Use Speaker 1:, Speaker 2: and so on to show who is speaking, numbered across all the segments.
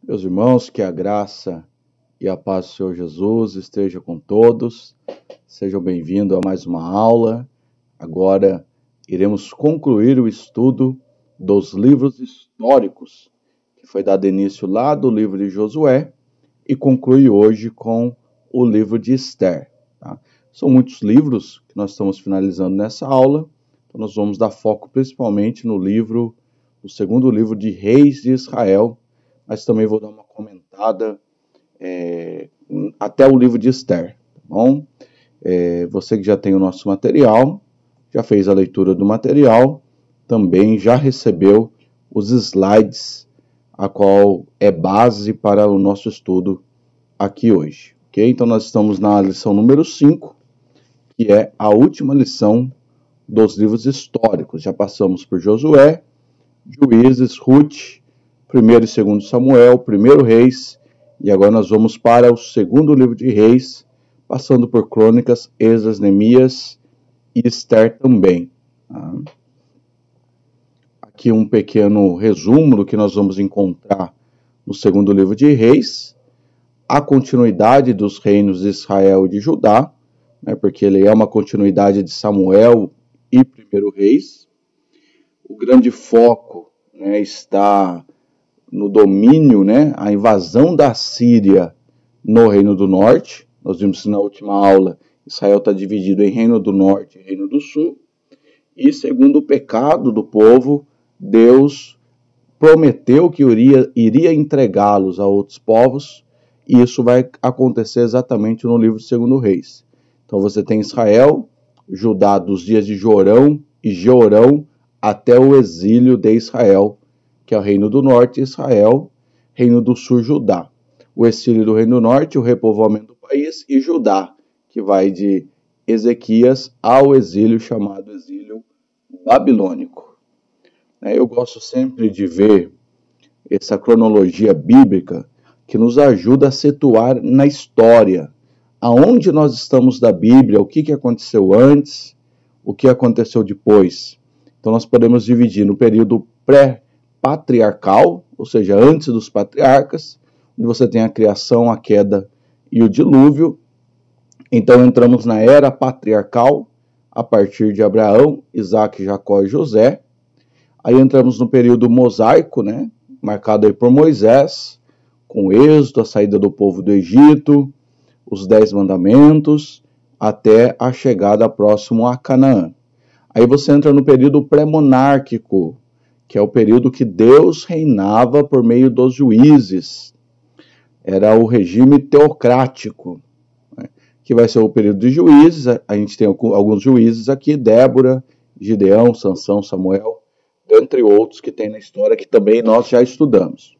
Speaker 1: Meus irmãos, que a graça e a paz do Senhor Jesus esteja com todos. Sejam bem-vindos a mais uma aula. Agora iremos concluir o estudo dos livros históricos, que foi dado início lá do livro de Josué e conclui hoje com o livro de Esther. Tá? São muitos livros que nós estamos finalizando nessa aula, então nós vamos dar foco principalmente no segundo livro de Reis de Israel, mas também vou dar uma comentada até o livro de Esther, tá bom? Você que já tem o nosso material, já fez a leitura do material, também já recebeu os slides, a qual é base para o nosso estudo aqui hoje, ok? Então nós estamos na lição número 5, que é a última lição dos livros históricos. Já passamos por Josué, Juízes, Ruth, 1º e 2º Samuel, 1º Reis, e agora nós vamos para o segundo livro de Reis, passando por Crônicas, Esdras, Neemias e Esther também. Tá? Aqui um pequeno resumo do que nós vamos encontrar no segundo livro de Reis, a continuidade dos reinos de Israel e de Judá, né, porque ele é uma continuidade de Samuel e 1º Reis. O grande foco, né, está no domínio, né, a invasão da Síria no Reino do Norte. Nós vimos na última aula, Israel está dividido em Reino do Norte e Reino do Sul. E segundo o pecado do povo, Deus prometeu que iria entregá-los a outros povos, e isso vai acontecer exatamente no livro de 2º Reis. Então você tem Israel, Judá dos dias de Jorão e Jeorão até o exílio de Israel, que é o Reino do Norte, Israel, Reino do Sul, Judá. O exílio do Reino do Norte, o repovoamento do país, e Judá, que vai de Ezequias ao exílio chamado exílio babilônico. Eu gosto sempre de ver essa cronologia bíblica que nos ajuda a situar na história, aonde nós estamos da Bíblia, o que aconteceu antes, o que aconteceu depois. Então nós podemos dividir no período pré-patriarcal, ou seja, antes dos patriarcas, onde você tem a criação, a queda e o dilúvio. Então entramos na era patriarcal, a partir de Abraão, Isaac, Jacó e José. Aí entramos no período mosaico, né, marcado aí por Moisés, com o êxodo, a saída do povo do Egito, os 10 mandamentos, até a chegada próximo a Canaã. Aí você entra no período pré-monárquico, que é o período que Deus reinava por meio dos juízes. Era o regime teocrático, né, que vai ser o período de juízes. A gente tem alguns juízes aqui, Débora, Gideão, Sansão, Samuel, dentre outros que tem na história, que também nós já estudamos.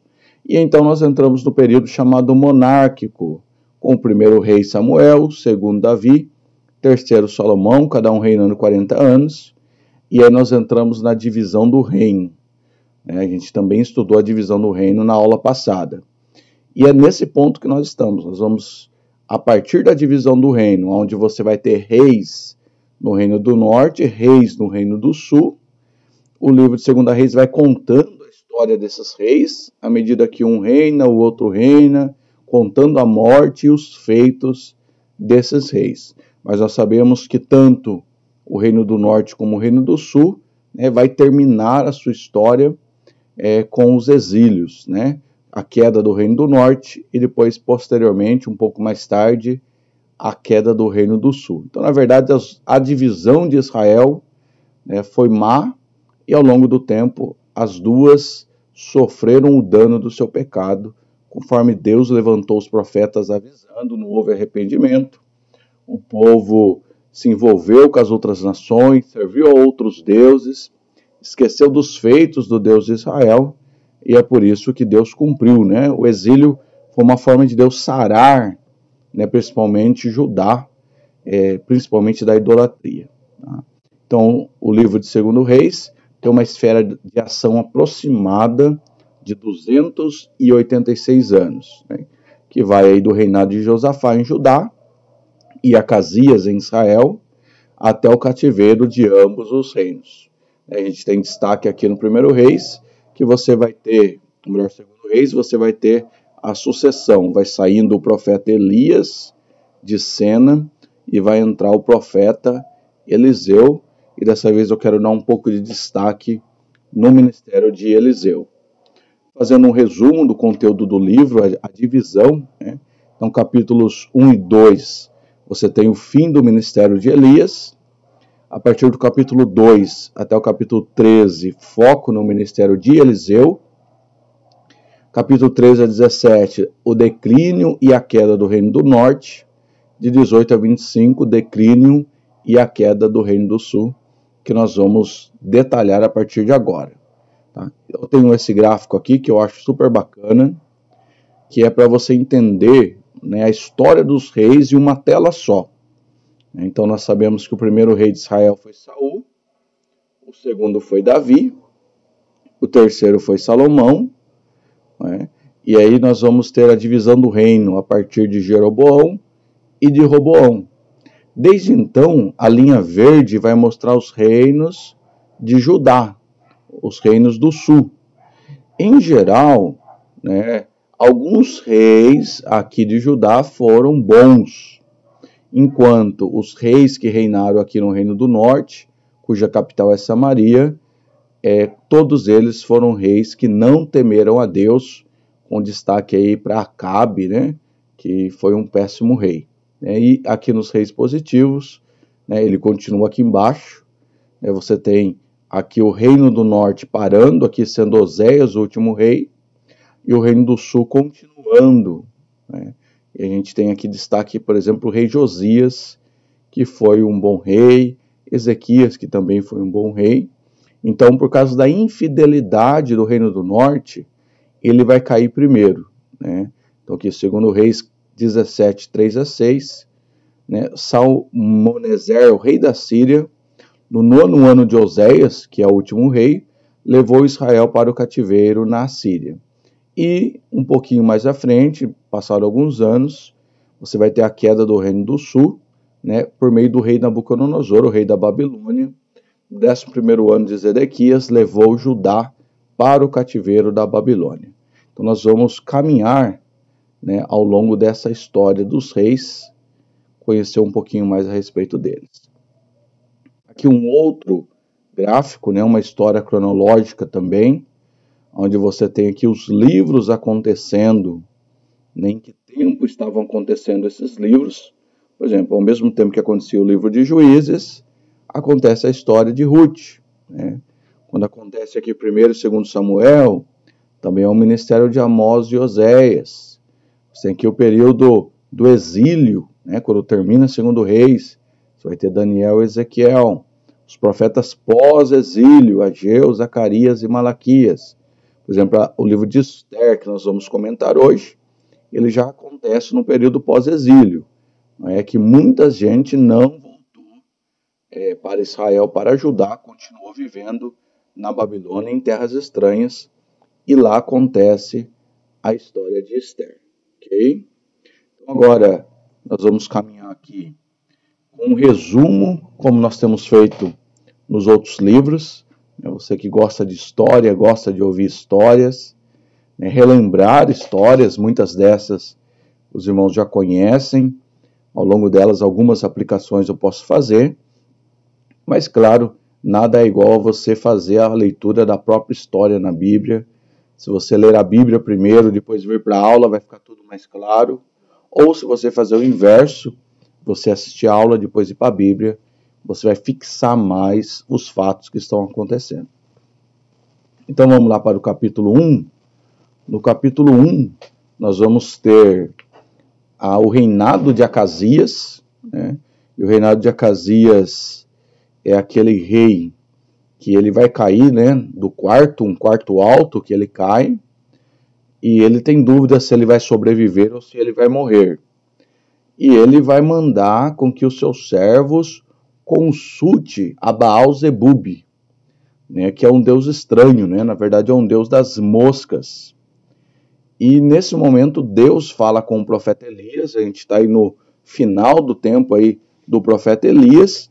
Speaker 1: E então nós entramos no período chamado monárquico, com o 1º rei Samuel, 2º Davi, 3º Salomão, cada um reinando 40 anos, e aí nós entramos na divisão do reino. A gente também estudou a divisão do reino na aula passada. E é nesse ponto que nós estamos. Nós vamos, a partir da divisão do reino, onde você vai ter reis no Reino do Norte, reis no Reino do Sul. O livro de 2ª Reis vai contando a história desses reis, à medida que um reina, o outro reina, contando a morte e os feitos desses reis. Mas nós sabemos que tanto o Reino do Norte como o Reino do Sul, né, vai terminar a sua história com os exílios, né? A queda do Reino do Norte e depois, posteriormente, um pouco mais tarde, a queda do Reino do Sul. Então, na verdade, a divisão de Israel, né, foi má, e ao longo do tempo as duas sofreram o dano do seu pecado, conforme Deus levantou os profetas avisando, não houve arrependimento. O povo se envolveu com as outras nações, serviu a outros deuses, esqueceu dos feitos do Deus de Israel, e é por isso que Deus cumpriu, né? O exílio foi uma forma de Deus sarar, né, principalmente Judá, principalmente da idolatria. Tá? Então, o livro de 2º Reis tem uma esfera de ação aproximada de 286 anos, né, que vai aí do reinado de Josafá em Judá e Acasias em Israel, até o cativeiro de ambos os reinos. A gente tem destaque aqui no 1º Reis, que você vai ter, o melhor 2º Reis você vai ter a sucessão, vai saindo o profeta Elias de cena e vai entrar o profeta Eliseu, e dessa vez eu quero dar um pouco de destaque no ministério de Eliseu. Fazendo um resumo do conteúdo do livro, a divisão, né? Então capítulos 1 e 2, você tem o fim do ministério de Elias. A partir do capítulo 2 até o capítulo 13, foco no ministério de Eliseu. Capítulo 13 a 17, o declínio e a queda do Reino do Norte. De 18 a 25, o declínio e a queda do Reino do Sul, que nós vamos detalhar a partir de agora. Tá? Eu tenho esse gráfico aqui que eu acho super bacana, que é para você entender, né, a história dos reis em uma tela só. Então nós sabemos que o primeiro rei de Israel foi Saul, o segundo foi Davi, o terceiro foi Salomão, né? E aí nós vamos ter a divisão do reino a partir de Jeroboão e de Roboão. Desde então, a linha verde vai mostrar os reinos de Judá, os reinos do sul. Em geral, né, alguns reis aqui de Judá foram bons, enquanto os reis que reinaram aqui no Reino do Norte, cuja capital é Samaria, todos eles foram reis que não temeram a Deus, com destaque aí para Acabe, né, que foi um péssimo rei. E aqui nos reis positivos, né, ele continua aqui embaixo, né, você tem aqui o Reino do Norte parando, aqui sendo Oséias o último rei, e o Reino do Sul continuando, né? E a gente tem aqui destaque, por exemplo, o rei Josias, que foi um bom rei, Ezequias, que também foi um bom rei. Então, por causa da infidelidade do Reino do Norte, ele vai cair primeiro, né? Então, aqui, segundo Reis 17, 3 a 6, né? Salmoneser, o rei da Síria, no 9º ano de Oséias, que é o último rei, levou Israel para o cativeiro na Síria. E um pouquinho mais à frente, passaram alguns anos, você vai ter a queda do Reino do Sul, né, por meio do rei Nabucodonosor, o rei da Babilônia. No 11º ano de Zedequias, levou Judá para o cativeiro da Babilônia. Então nós vamos caminhar, né, ao longo dessa história dos reis, conhecer um pouquinho mais a respeito deles. Aqui um outro gráfico, né, uma história cronológica também, onde você tem aqui os livros acontecendo, né, em que tempo estavam acontecendo esses livros. Por exemplo, ao mesmo tempo que acontecia o livro de Juízes, acontece a história de Ruth, né? Quando acontece aqui 1º e 2º Samuel, também é o ministério de Amós e Oséias. Você tem aqui o período do exílio, né? Quando termina 2º Reis, você vai ter Daniel e Ezequiel. Os profetas pós-exílio, Ageu, Zacarias e Malaquias. Por exemplo, o livro de Esther, que nós vamos comentar hoje, ele já acontece no período pós-exílio. É que muita gente não voltou para Israel para ajudar, continuou vivendo na Babilônia, em terras estranhas, e lá acontece a história de Esther. Ok? Então, agora, nós vamos caminhar aqui com um resumo, como nós temos feito nos outros livros. Você que gosta de história, gosta de ouvir histórias, né, relembrar histórias, muitas dessas os irmãos já conhecem. Ao longo delas, algumas aplicações eu posso fazer, mas, claro, nada é igual a você fazer a leitura da própria história na Bíblia. Se você ler a Bíblia primeiro, depois vir para a aula, vai ficar tudo mais claro. Ou se você fazer o inverso, você assistir a aula, depois ir para a Bíblia, você vai fixar mais os fatos que estão acontecendo. Então vamos lá para o capítulo 1. No capítulo 1, nós vamos ter o reinado de Acasias, né? E o reinado de Acasias é aquele rei que ele vai cair, né, do quarto, um quarto alto que ele cai, e ele tem dúvida se ele vai sobreviver ou se ele vai morrer. E ele vai mandar com que os seus servos consulte a Baal-Zebub, né, que é um deus estranho, né, na verdade é um deus das moscas. E nesse momento Deus fala com o profeta Elias, a gente está aí no final do tempo aí do profeta Elias,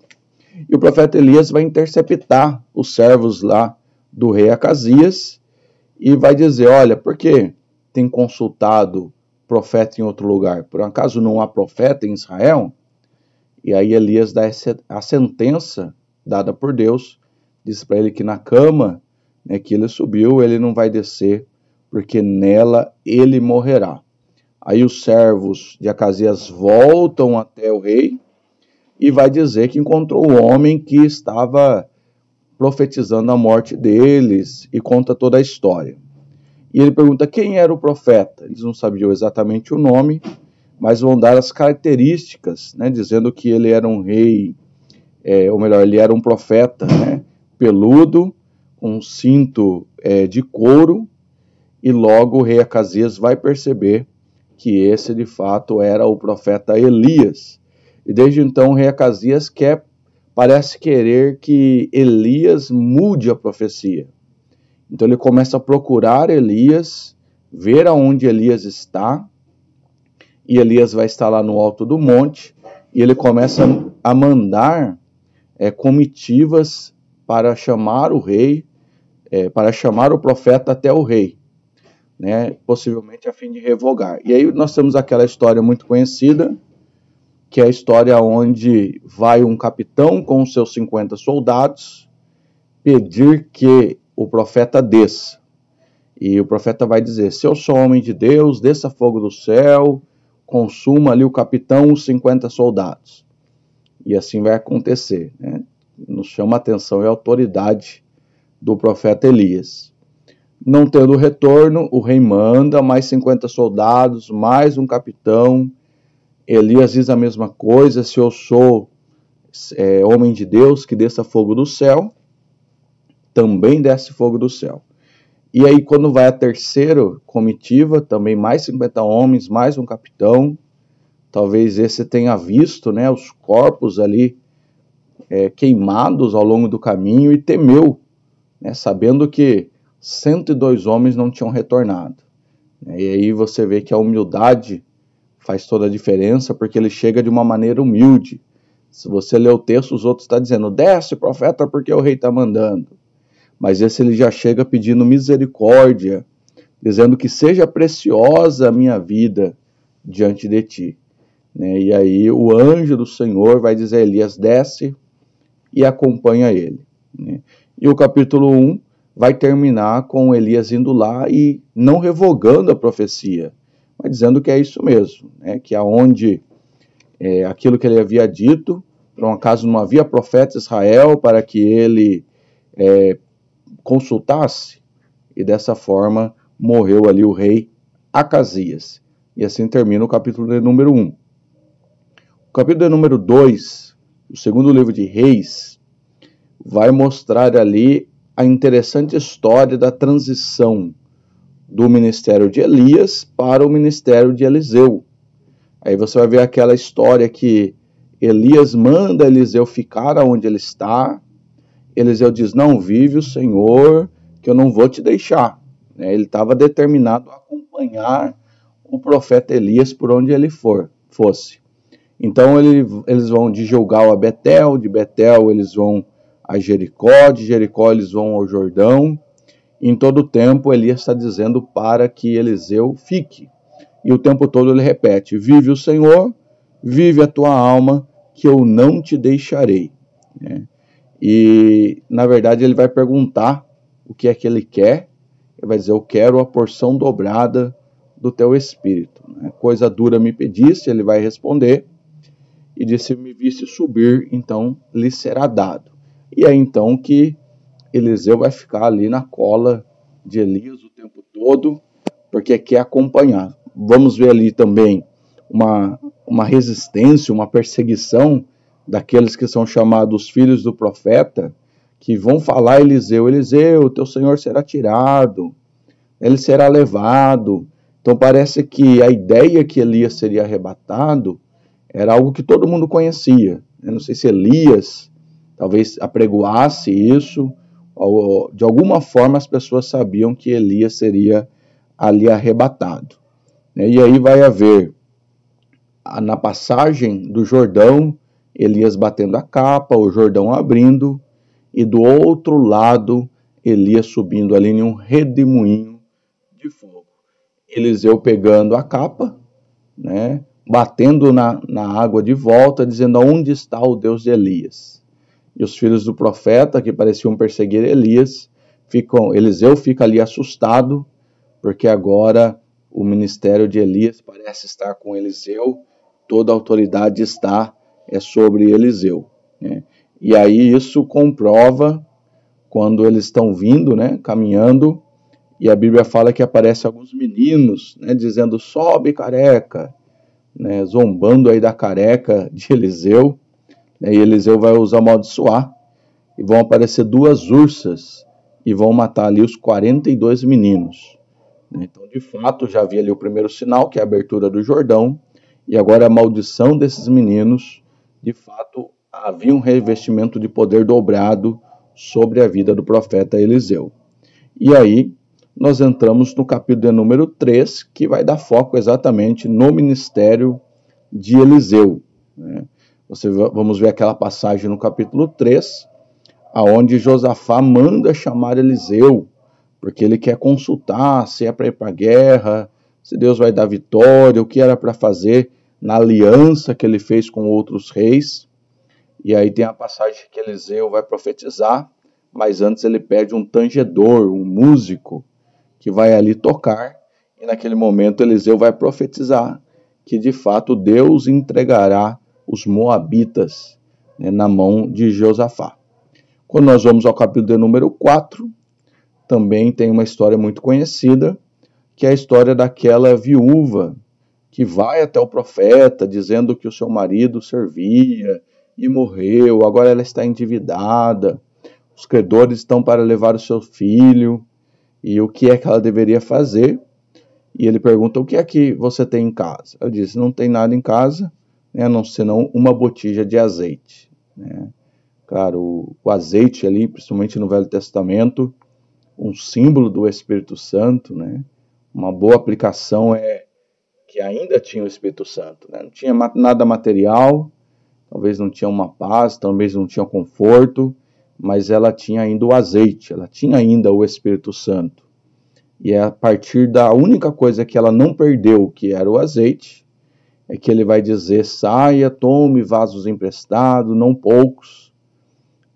Speaker 1: e o profeta Elias vai interceptar os servos lá do rei Acasias e vai dizer, olha, por quê? tem consultado profeta em outro lugar? Por acaso não há profeta em Israel? E aí Elias dá a sentença dada por Deus, diz para ele que na cama, né, que ele subiu, ele não vai descer, porque nela ele morrerá. Aí os servos de Acasias voltam até o rei e vai dizer que encontrou o homem que estava profetizando a morte deles, e conta toda a história. E ele pergunta quem era o profeta. Eles não sabiam exatamente o nome, mas vão dar as características, né, dizendo que ele era um rei, ou melhor, ele era um profeta, né, peludo, com um cinto de couro, e logo o rei Acasias vai perceber que esse de fato era o profeta Elias. E desde então o rei Acasias parece querer que Elias mude a profecia. Então ele começa a procurar Elias, ver aonde Elias está, e Elias vai estar lá no alto do monte, e ele começa a mandar comitivas para chamar o rei, para chamar o profeta até o rei, né, possivelmente a fim de revogar. E aí nós temos aquela história muito conhecida, que é a história onde vai um capitão com os seus 50 soldados pedir que o profeta desça. E o profeta vai dizer: se eu sou homem de Deus, desça fogo do céu, consuma ali o capitão, os 50 soldados. E assim vai acontecer, né? Nos chama a atenção e a autoridade do profeta Elias. Não tendo retorno, o rei manda mais 50 soldados, mais um capitão. Elias diz a mesma coisa: se eu sou homem de Deus, que desça fogo do céu, também desce fogo do céu. E aí quando vai a terceira comitiva, também mais 50 homens, mais um capitão, talvez esse tenha visto, né, os corpos ali queimados ao longo do caminho e temeu, né, sabendo que 102 homens não tinham retornado. E aí você vê que a humildade faz toda a diferença, porque ele chega de uma maneira humilde. Se você ler o texto, os outros estão dizendo: desce, profeta, porque o rei está mandando. Mas esse ele já chega pedindo misericórdia, dizendo que seja preciosa a minha vida diante de ti. E aí o anjo do Senhor vai dizer a Elias: desce, e acompanha ele. E o capítulo 1 vai terminar com Elias indo lá e não revogando a profecia, mas dizendo que é isso mesmo, que aonde aquilo que ele havia dito, por um acaso não havia profeta em Israel para que ele consultasse, e dessa forma morreu ali o rei Acasias. E assim termina o capítulo de número 1. O capítulo de número 2, o segundo livro de Reis, vai mostrar ali a interessante história da transição do ministério de Elias para o ministério de Eliseu. Aí você vai ver aquela história que Elias manda Eliseu ficar onde ele está. Eliseu diz: não, vive o Senhor, que eu não vou te deixar. Ele estava determinado a acompanhar o profeta Elias por onde ele fosse. Então eles vão de Gilgal a Betel, de Betel eles vão a Jericó, de Jericó eles vão ao Jordão. Em todo o tempo Elias está dizendo para que Eliseu fique. E o tempo todo ele repete: vive o Senhor, vive a tua alma, que eu não te deixarei. E na verdade ele vai perguntar o que é que ele quer. Ele vai dizer: eu quero a porção dobrada do teu espírito. Coisa dura me pediste, ele vai responder. E disse: se me visse subir, então lhe será dado. E é então que Eliseu vai ficar ali na cola de Elias o tempo todo, porque quer acompanhar. Vamos ver ali também uma resistência, uma perseguição daqueles que são chamados filhos do profeta, que vão falar a Eliseu: Eliseu, teu senhor será tirado, ele será levado. Então parece que a ideia que Elias seria arrebatado era algo que todo mundo conhecia. Eu não sei se Elias talvez apregoasse isso, ou de alguma forma as pessoas sabiam que Elias seria ali arrebatado. E aí vai haver, na passagem do Jordão, Elias batendo a capa, o Jordão abrindo, e do outro lado Elias subindo ali em um redemoinho de fogo. Eliseu pegando a capa, né, batendo na água de volta, dizendo: onde está o Deus de Elias? E os filhos do profeta, que pareciam perseguir Eliseu fica ali assustado, porque agora o ministério de Elias parece estar com Eliseu, toda a autoridade está sobre Eliseu, né? E aí isso comprova quando eles estão vindo, né, caminhando, e a Bíblia fala que aparecem alguns meninos, né, dizendo: sobe, careca, né, zombando aí da careca de Eliseu, né, e Eliseu vai os amaldiçoar, e vão aparecer duas ursas, e vão matar ali os 42 meninos. Então, de fato, já havia ali o primeiro sinal, que é a abertura do Jordão, e agora a maldição desses meninos, de fato, havia um revestimento de poder dobrado sobre a vida do profeta Eliseu. E aí, nós entramos no capítulo de número 3, que vai dar foco exatamente no ministério de Eliseu, né? Vamos ver aquela passagem no capítulo 3, aonde Josafá manda chamar Eliseu, porque ele quer consultar se é para ir para a guerra, se Deus vai dar vitória, o que era para fazer na aliança que ele fez com outros reis. E aí tem a passagem que Eliseu vai profetizar, mas antes ele pede um tangedor, um músico, que vai ali tocar, e naquele momento Eliseu vai profetizar que de fato Deus entregará os moabitas, né, na mão de Josafá. Quando nós vamos ao capítulo de número 4, também tem uma história muito conhecida, que é a história daquela viúva que vai até o profeta dizendo que o seu marido servia e morreu, agora ela está endividada, os credores estão para levar o seu filho, e o que é que ela deveria fazer? E ele pergunta: o que é que você tem em casa? Ela disse: não tem nada em casa, né, senão uma botija de azeite, né? Claro, o azeite ali, principalmente no Velho Testamento, um símbolo do Espírito Santo, né? Uma boa aplicação é que ainda tinha o Espírito Santo, né? Não tinha nada material, talvez não tinha uma paz, talvez não tinha conforto, mas ela tinha ainda o azeite, ela tinha ainda o Espírito Santo. E é a partir da única coisa que ela não perdeu, que era o azeite, é que ele vai dizer: saia, tome vasos emprestados, não poucos,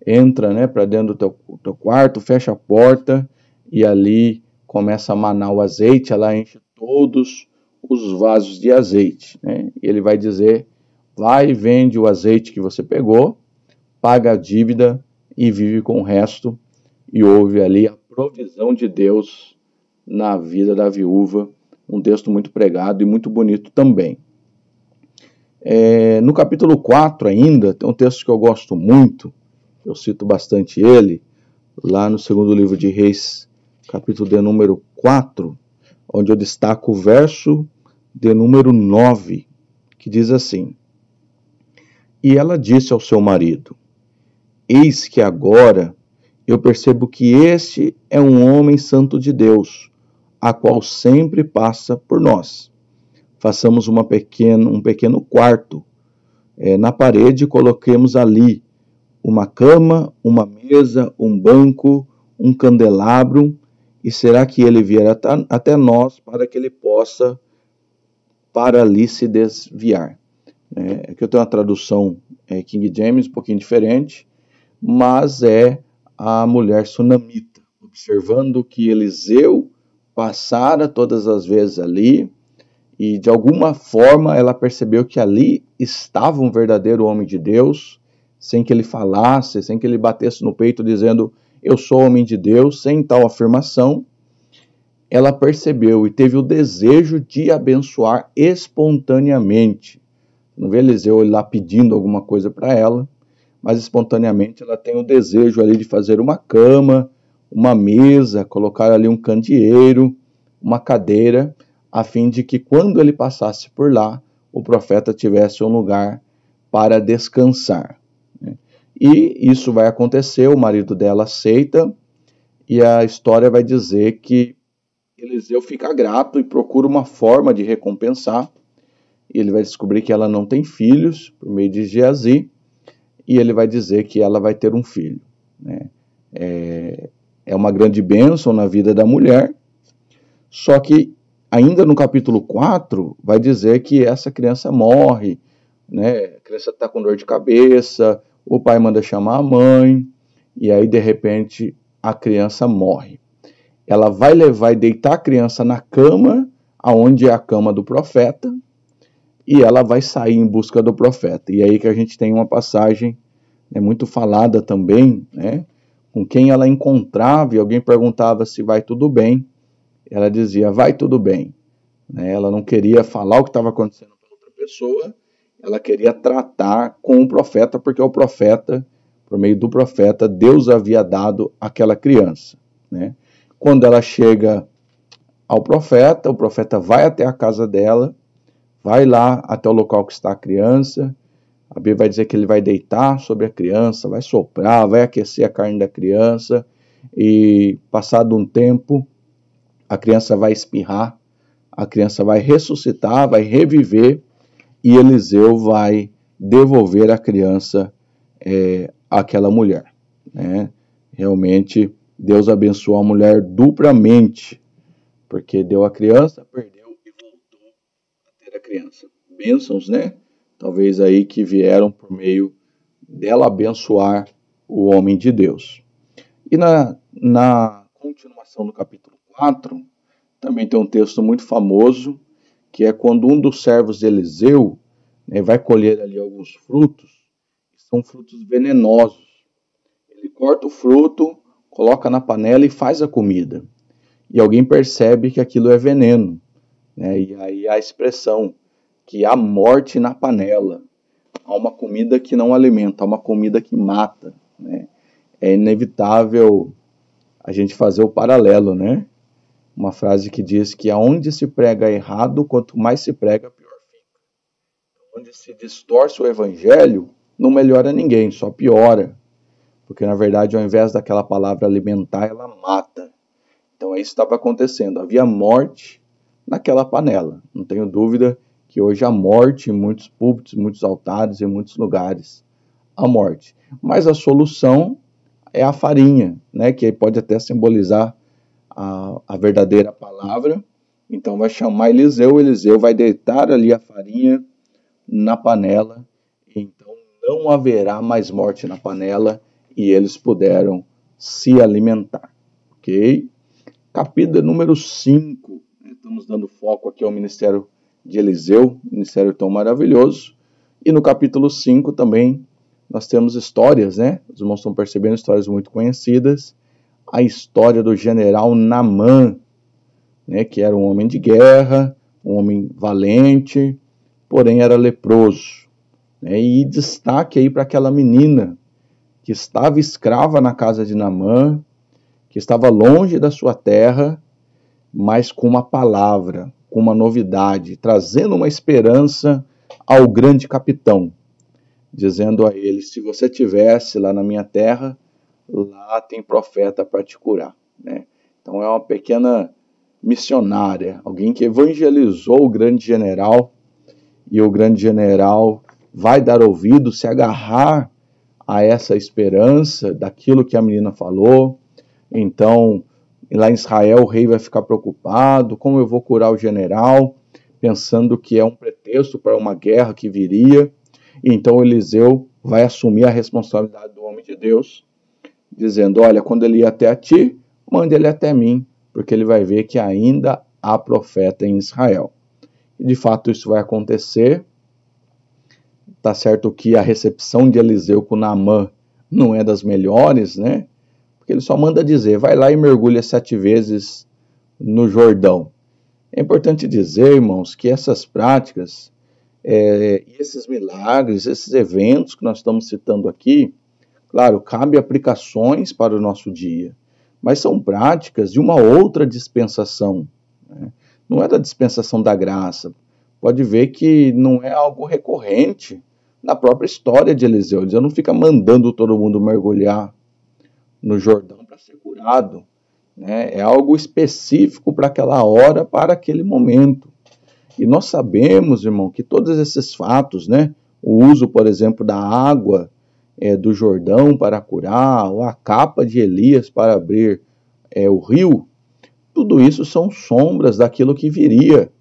Speaker 1: entra, né, para dentro do teu quarto, fecha a porta, e ali começa a manar o azeite, ela enche todos os vasos de azeite, né? E ele vai dizer: vai e vende o azeite que você pegou, paga a dívida e vive com o resto. E houve ali a provisão de Deus na vida da viúva, um texto muito pregado e muito bonito também. No capítulo 4 ainda, tem um texto que eu gosto muito, eu cito bastante ele, lá no segundo livro de Reis, capítulo de número 4, onde eu destaco o verso de número 9, que diz assim: e ela disse ao seu marido: eis que agora eu percebo que este é um homem santo de Deus, a qual sempre passa por nós. Façamos um pequeno quarto na parede e coloquemos ali uma cama, uma mesa, um banco, um candelabro, e será que ele vier até nós para que ele possa para ali se desviar? Aqui eu tenho uma tradução King James, um pouquinho diferente, mas é a mulher sunamita, observando que Eliseu passara todas as vezes ali, e de alguma forma ela percebeu que ali estava um verdadeiro homem de Deus, sem que ele falasse, sem que ele batesse no peito dizendo: eu sou homem de Deus, sem tal afirmação. Ela percebeu e teve o desejo de abençoar espontaneamente. Não vê Eliseu lá pedindo alguma coisa para ela, mas espontaneamente ela tem o desejo ali de fazer uma cama, uma mesa, colocar ali um candeeiro, uma cadeira, a fim de que quando ele passasse por lá, o profeta tivesse um lugar para descansar. E isso vai acontecer, o marido dela aceita, e a história vai dizer que Eliseu fica grato e procura uma forma de recompensar. Ele vai descobrir que ela não tem filhos, por meio de Geazi, e ele vai dizer que ela vai ter um filho, né? É uma grande bênção na vida da mulher, só que ainda no capítulo 4, vai dizer que essa criança morre, né? A criança está com dor de cabeça, o pai manda chamar a mãe, e aí de repente a criança morre. Ela vai levar e deitar a criança na cama, aonde é a cama do profeta, e ela vai sair em busca do profeta. E aí que a gente tem uma passagem, né, muito falada também, né, com quem ela encontrava, e alguém perguntava se vai tudo bem, ela dizia, vai tudo bem. Né, ela não queria falar o que estava acontecendo para outra pessoa, ela queria tratar com o profeta, porque o profeta, por meio do profeta, Deus havia dado aquela criança. Né? Quando ela chega ao profeta, o profeta vai até a casa dela, vai lá até o local que está a criança, a Bíblia vai dizer que ele vai deitar sobre a criança, vai soprar, vai aquecer a carne da criança, e passado um tempo, a criança vai espirrar, a criança vai ressuscitar, vai reviver, e Eliseu vai devolver a criança àquela mulher. Né? Realmente, Deus abençoou a mulher duplamente, porque deu a criança, perdeu e voltou a ter a criança. Bênçãos, né? Talvez aí que vieram por meio dela abençoar o homem de Deus. E na continuação do capítulo 4, também tem um texto muito famoso, que é quando um dos servos de Eliseu, né, vai colher ali alguns frutos, que são frutos venenosos. Ele corta o fruto, coloca na panela e faz a comida. E alguém percebe que aquilo é veneno. Né? E aí a expressão que há morte na panela, há uma comida que não alimenta, há uma comida que mata. Né? É inevitável a gente fazer o paralelo, né? Uma frase que diz que aonde se prega errado, quanto mais se prega, pior fica. Onde se distorce o evangelho, não melhora ninguém, só piora. Porque, na verdade, ao invés daquela palavra alimentar, ela mata. Então, é isso que estava acontecendo. Havia morte naquela panela. Não tenho dúvida que hoje há morte em muitos púlpitos, muitos altares, em muitos lugares. A morte. Mas a solução é a farinha, né? Que pode até simbolizar a verdadeira palavra. Então, vai chamar Eliseu. Eliseu vai deitar ali a farinha na panela. Então, não haverá mais morte na panela. E eles puderam se alimentar. Ok? Capítulo número 5. Estamos dando foco aqui ao ministério de Eliseu, ministério tão maravilhoso. E no capítulo 5 também nós temos histórias, né? Os irmãos estão percebendo histórias muito conhecidas. A história do general Naamã, né? Que era um homem de guerra, um homem valente, porém era leproso. Né? E destaque aí para aquela menina que estava escrava na casa de Naamã, que estava longe da sua terra, mas com uma palavra, com uma novidade, trazendo uma esperança ao grande capitão, dizendo a ele, se você estivesse lá na minha terra, lá tem profeta para te curar. Né? Então é uma pequena missionária, alguém que evangelizou o grande general, e o grande general vai dar ouvido, se agarrar a essa esperança daquilo que a menina falou. Então, lá em Israel, o rei vai ficar preocupado, como eu vou curar o general, pensando que é um pretexto para uma guerra que viria. E então Eliseu vai assumir a responsabilidade do homem de Deus, dizendo, olha, quando ele ir até a ti, mande ele até mim, porque ele vai ver que ainda há profeta em Israel. E de fato isso vai acontecer. Tá certo que a recepção de Eliseu com Naamã não é das melhores, né? Porque ele só manda dizer, vai lá e mergulha 7 vezes no Jordão. É importante dizer, irmãos, que essas práticas, esses milagres, esses eventos que nós estamos citando aqui, claro, cabe aplicações para o nosso dia, mas são práticas de uma outra dispensação. Né? Não é da dispensação da graça. Pode ver que não é algo recorrente na própria história de Eliseu. Eliseu não fica mandando todo mundo mergulhar no Jordão para ser curado. Né? É algo específico para aquela hora, para aquele momento. E nós sabemos, irmão, que todos esses fatos, né? O uso, por exemplo, da água do Jordão para curar, ou a capa de Elias para abrir o rio, Tudo isso são sombras daquilo que viria.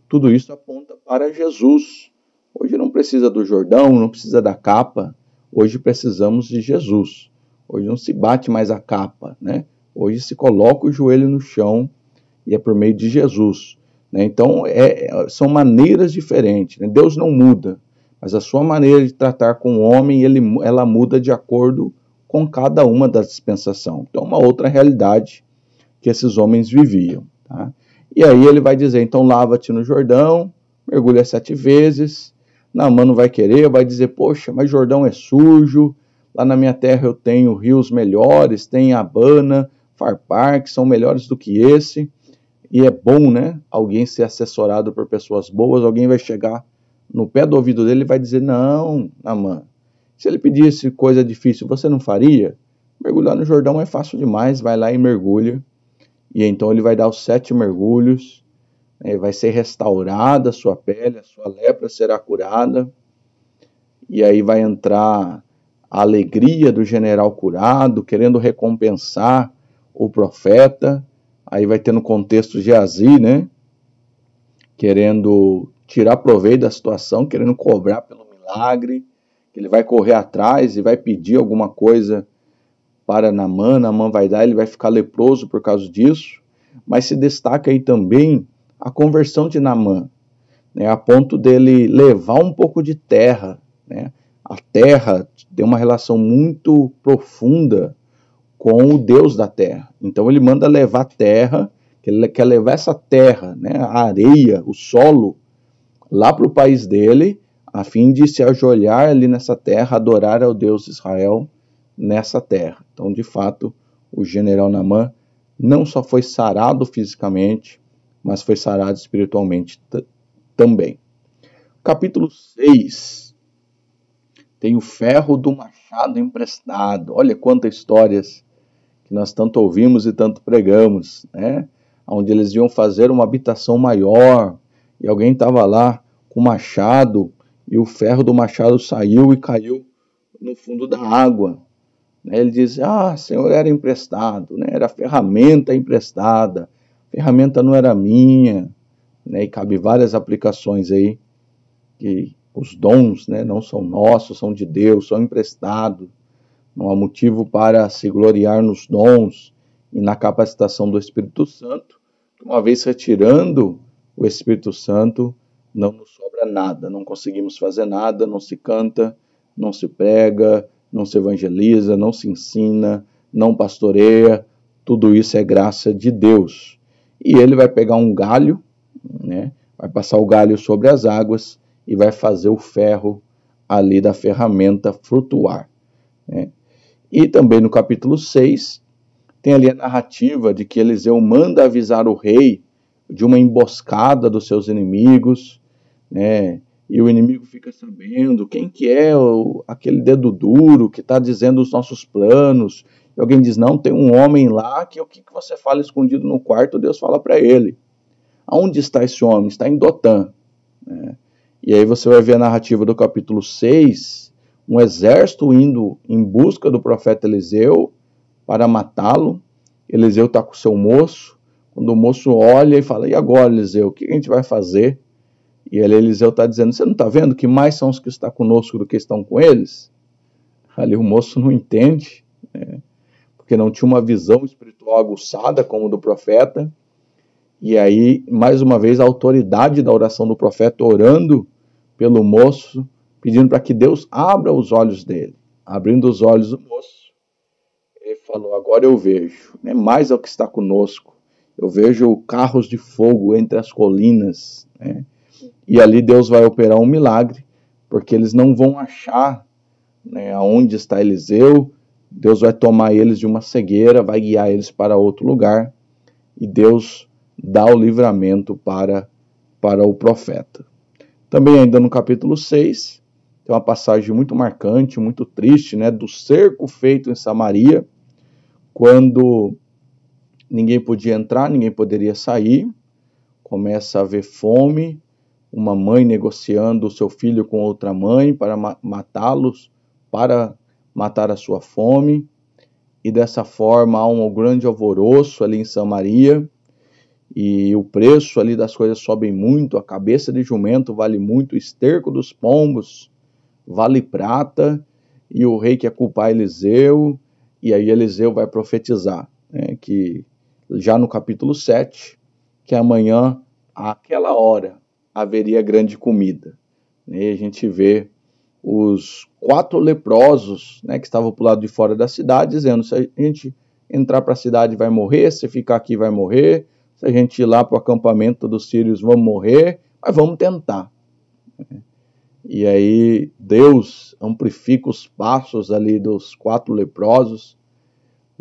Speaker 1: Tudo isso aponta para Jesus. Hoje não precisa do Jordão, não precisa da capa. Hoje precisamos de Jesus. Hoje não se bate mais a capa, né? Hoje se coloca o joelho no chão e é por meio de Jesus, né? Então, são maneiras diferentes, né? Deus não muda, mas a sua maneira de tratar com o homem, ela muda de acordo com cada uma das dispensações. Então, uma outra realidade que esses homens viviam, tá? E aí ele vai dizer, então lava-te no Jordão, mergulha 7 vezes. Naamã não vai querer, vai dizer, poxa, mas Jordão é sujo, lá na minha terra eu tenho rios melhores, tem Abana, Farpar, que são melhores do que esse. E é bom, né, alguém ser assessorado por pessoas boas. Alguém vai chegar no pé do ouvido dele e vai dizer, não, Naamã, se ele pedisse coisa difícil, você não faria? Mergulhar no Jordão é fácil demais, vai lá e mergulha. E então ele vai dar os 7 mergulhos, né, vai ser restaurada a sua pele, a sua lepra será curada. E aí vai entrar a alegria do general curado, querendo recompensar o profeta. Aí vai ter no contexto Geazi, né, querendo tirar proveito da situação, querendo cobrar pelo milagre. Ele vai correr atrás e vai pedir alguma coisa para Naamã. Naamã vai dar, ele vai ficar leproso por causa disso. Mas se destaca aí também a conversão de Naamã, né, a ponto dele levar um pouco de terra, né? A terra tem uma relação muito profunda com o Deus da terra. Então ele manda levar terra, ele quer levar essa terra, né, a areia, o solo, lá para o país dele, a fim de se ajoelhar ali nessa terra, adorar ao Deus de Israel nessa terra. Então, de fato, o general Naamã não só foi sarado fisicamente, mas foi sarado espiritualmente também. Capítulo 6 tem o ferro do machado emprestado. Olha quantas histórias que nós tanto ouvimos e tanto pregamos, né? Onde eles iam fazer uma habitação maior e alguém estava lá com o machado e o ferro do machado saiu e caiu no fundo da água. Ele diz, Senhor, era emprestado, né? Era ferramenta emprestada, a ferramenta não era minha, né? E cabe várias aplicações aí, que os dons, né, não são nossos, são de Deus, são emprestados. Não há motivo para se gloriar nos dons e na capacitação do Espírito Santo. Uma vez retirando o Espírito Santo, não nos sobra nada, não conseguimos fazer nada, não se canta, não se prega, não se evangeliza, não se ensina, não pastoreia. Tudo isso é graça de Deus. E ele vai pegar um galho, né, vai passar o galho sobre as águas e vai fazer o ferro ali da ferramenta flutuar, né? E também no capítulo 6, tem ali a narrativa de que Eliseu manda avisar o rei de uma emboscada dos seus inimigos, né? E o inimigo fica sabendo quem que é aquele dedo duro que está dizendo os nossos planos. E alguém diz, não, tem um homem lá que o que você fala escondido no quarto, Deus fala para ele. Aonde está esse homem? Está em Dotã, né? E aí você vai ver a narrativa do capítulo 6, um exército indo em busca do profeta Eliseu para matá-lo. Eliseu está com o seu moço. Quando o moço olha e fala, e agora, Eliseu, o que a gente vai fazer? E ali Eliseu está dizendo, você não está vendo que mais são os que estão conosco do que estão com eles? Ali o moço não entende, né? Porque não tinha uma visão espiritual aguçada como o do profeta. E aí, mais uma vez, a autoridade da oração do profeta orando pelo moço, pedindo para que Deus abra os olhos dele. Abrindo os olhos do moço, ele falou, agora eu vejo, né, mais é o que está conosco. Eu vejo carros de fogo entre as colinas, né? E ali Deus vai operar um milagre, porque eles não vão achar, né, aonde está Eliseu. Deus vai tomar eles de uma cegueira, vai guiar eles para outro lugar, e Deus dá o livramento para o profeta. Também ainda no capítulo 6, tem uma passagem muito marcante, muito triste, né, do cerco feito em Samaria, quando ninguém podia entrar, ninguém poderia sair, começa a haver fome, uma mãe negociando o seu filho com outra mãe para matá-los, para matar a sua fome, e dessa forma há um grande alvoroço ali em Samaria, e o preço ali das coisas sobe muito, a cabeça de jumento vale muito, o esterco dos pombos vale prata, e o rei quer culpar Eliseu, e aí Eliseu vai profetizar, né, que já no capítulo 7, que amanhã, àquela hora, haveria grande comida. E a gente vê os 4 leprosos, né, que estavam para o lado de fora da cidade, dizendo: se a gente entrar para a cidade vai morrer, se ficar aqui vai morrer, se a gente ir lá para o acampamento dos sírios vamos morrer, mas vamos tentar. E aí Deus amplifica os passos ali dos 4 leprosos,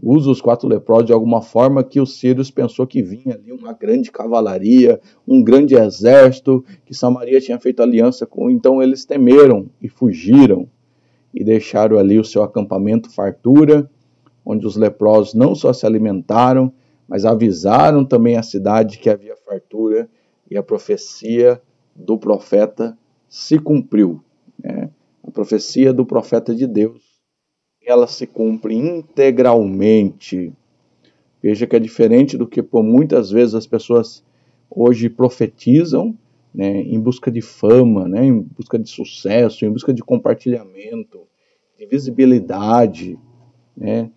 Speaker 1: usa os 4 leprosos de alguma forma que os sírios pensou que vinha ali uma grande cavalaria, um grande exército, que Samaria tinha feito aliança com, então eles temeram e fugiram e deixaram ali o seu acampamento fartura, onde os leprosos não só se alimentaram, mas avisaram também a cidade que havia fartura, e a profecia do profeta se cumpriu, né? A profecia do profeta de Deus, ela se cumpre integralmente. Veja que é diferente do que por muitas vezes as pessoas hoje profetizam, né, em busca de fama, né, em busca de sucesso, em busca de compartilhamento, de visibilidade, né,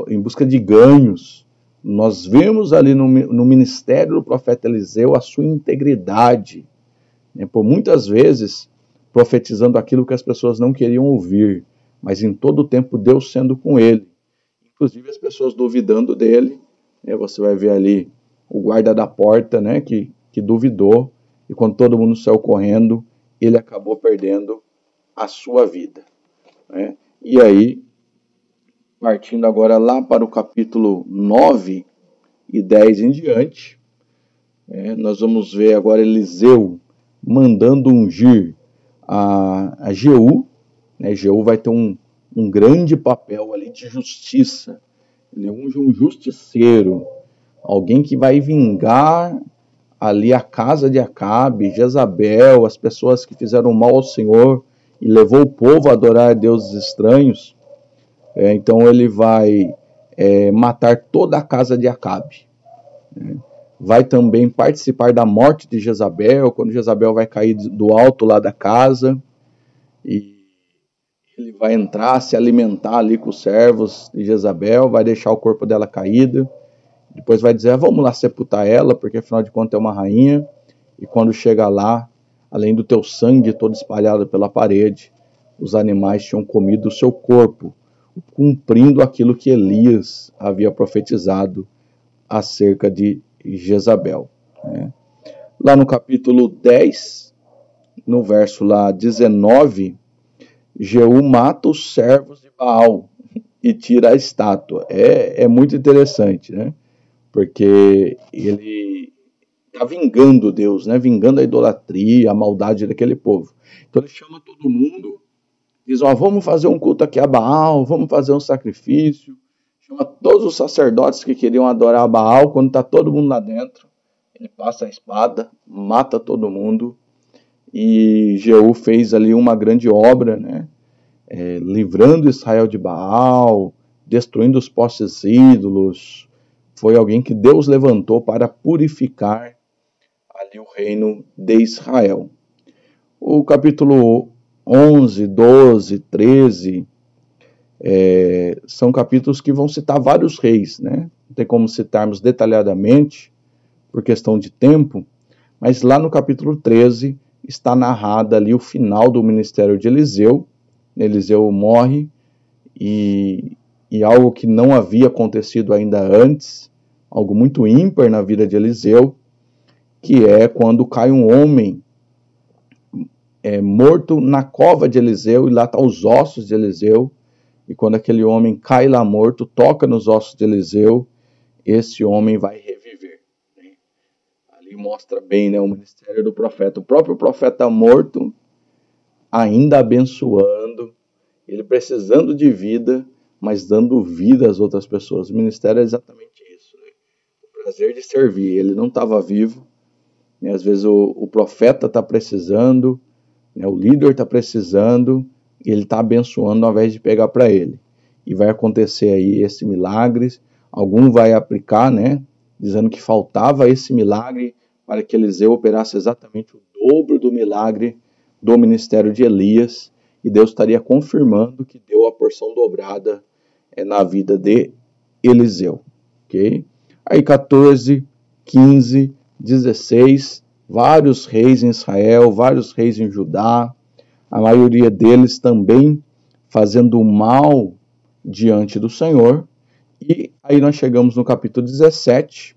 Speaker 1: em busca de ganhos. Nós vemos ali no ministério do profeta Eliseu a sua integridade, né, por muitas vezes profetizando aquilo que as pessoas não queriam ouvir, mas em todo o tempo Deus sendo com ele. Inclusive as pessoas duvidando dele, né, você vai ver ali o guarda da porta, né, que duvidou, e quando todo mundo saiu correndo, ele acabou perdendo a sua vida, né? E aí, partindo agora lá para o capítulo 9 e 10 em diante, nós vamos ver agora Eliseu mandando ungir a Jeú, né? Jeú vai ter um grande papel ali de justiça. Ele unge um justiceiro, alguém que vai vingar ali a casa de Acabe, Jezabel, as pessoas que fizeram mal ao Senhor e levou o povo a adorar deuses estranhos. Então ele vai matar toda a casa de Acabe. Vai também participar da morte de Jezabel, quando Jezabel vai cair do alto lá da casa, e ele vai entrar, se alimentar ali com os servos de Jezabel, vai deixar o corpo dela caído, depois vai dizer: vamos lá sepultar ela, porque afinal de contas é uma rainha, e quando chega lá, além do teu sangue todo espalhado pela parede, os animais tinham comido o seu corpo, cumprindo aquilo que Elias havia profetizado acerca de Jezabel, né? Lá no capítulo 10, no verso lá 19, Jeú mata os servos de Baal e tira a estátua. É muito interessante, né? Porque ele está vingando Deus, né? Vingando a idolatria, a maldade daquele povo. Então ele chama todo mundo, diz: vamos fazer um culto aqui a Baal, vamos fazer um sacrifício. Chama todos os sacerdotes que queriam adorar a Baal. Quando está todo mundo lá dentro, ele passa a espada, mata todo mundo. E Jeú fez ali uma grande obra, né? Livrando Israel de Baal, destruindo os postes ídolos. Foi alguém que Deus levantou para purificar ali o reino de Israel. O capítulo 11, 12, 13... são capítulos que vão citar vários reis, né? Não tem como citarmos detalhadamente por questão de tempo, mas lá no capítulo 13 está narrado ali o final do ministério de Eliseu. Eliseu morre e algo que não havia acontecido ainda antes, algo muito ímpar na vida de Eliseu, que é quando cai um homem morto na cova de Eliseu, e lá estão os ossos de Eliseu. E quando aquele homem cai lá morto, toca nos ossos de Eliseu, esse homem vai reviver, né? Ali mostra bem, né, o ministério do profeta. O próprio profeta morto, ainda abençoando, ele precisando de vida, mas dando vida às outras pessoas. O ministério é exatamente isso, né? O prazer de servir. Ele não estava vivo, né? Às vezes o profeta está precisando, né, o líder está precisando, e ele está abençoando ao invés de pegar para ele. E vai acontecer aí esse milagre. Algum vai aplicar, né, dizendo que faltava esse milagre para que Eliseu operasse exatamente o dobro do milagre do ministério de Elias, e Deus estaria confirmando que deu a porção dobrada na vida de Eliseu. Okay? Aí 14, 15, 16, vários reis em Israel, vários reis em Judá, a maioria deles também fazendo o mal diante do Senhor. E aí nós chegamos no capítulo 17,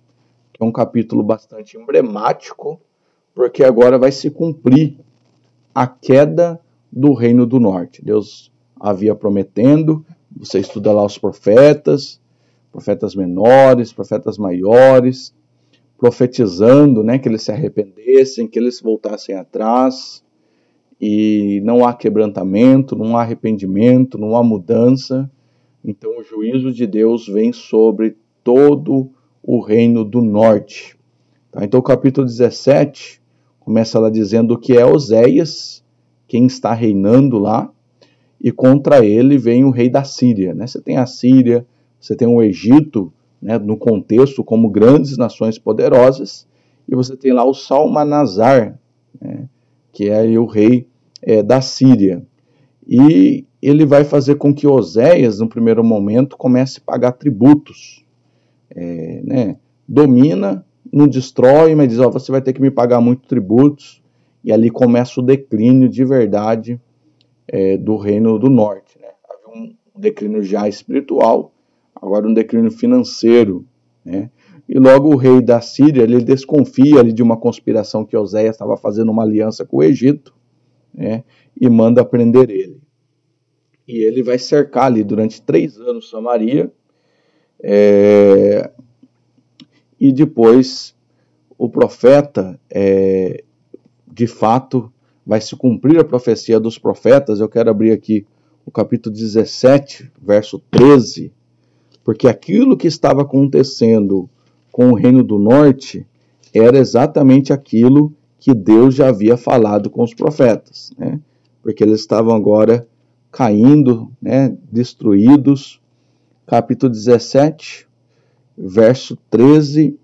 Speaker 1: que é um capítulo bastante emblemático, porque agora vai se cumprir a queda do Reino do Norte. Deus havia prometendo, você estuda lá os profetas menores, profetas maiores, profetizando, né, que eles se arrependessem, que eles voltassem atrás, e não há quebrantamento, não há arrependimento, não há mudança. Então o juízo de Deus vem sobre todo o Reino do Norte. Tá? Então o capítulo 17 começa lá dizendo que é Oséias quem está reinando lá, e contra ele vem o rei da Síria. Né? Você tem a Síria, você tem o Egito, né, no contexto como grandes nações poderosas, e você tem lá o Salmanasar, né, que é aí o rei da Síria. E ele vai fazer com que Oséias, no primeiro momento, comece a pagar tributos. Né? Domina, não destrói, mas diz, você vai ter que me pagar muitos tributos, e ali começa o declínio de verdade do Reino do Norte. Né? Havia um declínio já espiritual, agora um declínio financeiro. Né? E logo o rei da Síria, ele desconfia ali de uma conspiração que Oséias estava fazendo uma aliança com o Egito, né? E manda prender ele. E ele vai cercar ali durante 3 anos Samaria, e depois o profeta, de fato, vai se cumprir a profecia dos profetas. Eu quero abrir aqui o capítulo 17, verso 13, porque aquilo que estava acontecendo com o Reino do Norte era exatamente aquilo que Deus já havia falado com os profetas, né? Porque eles estavam agora caindo, né, destruídos. Capítulo 17, verso 13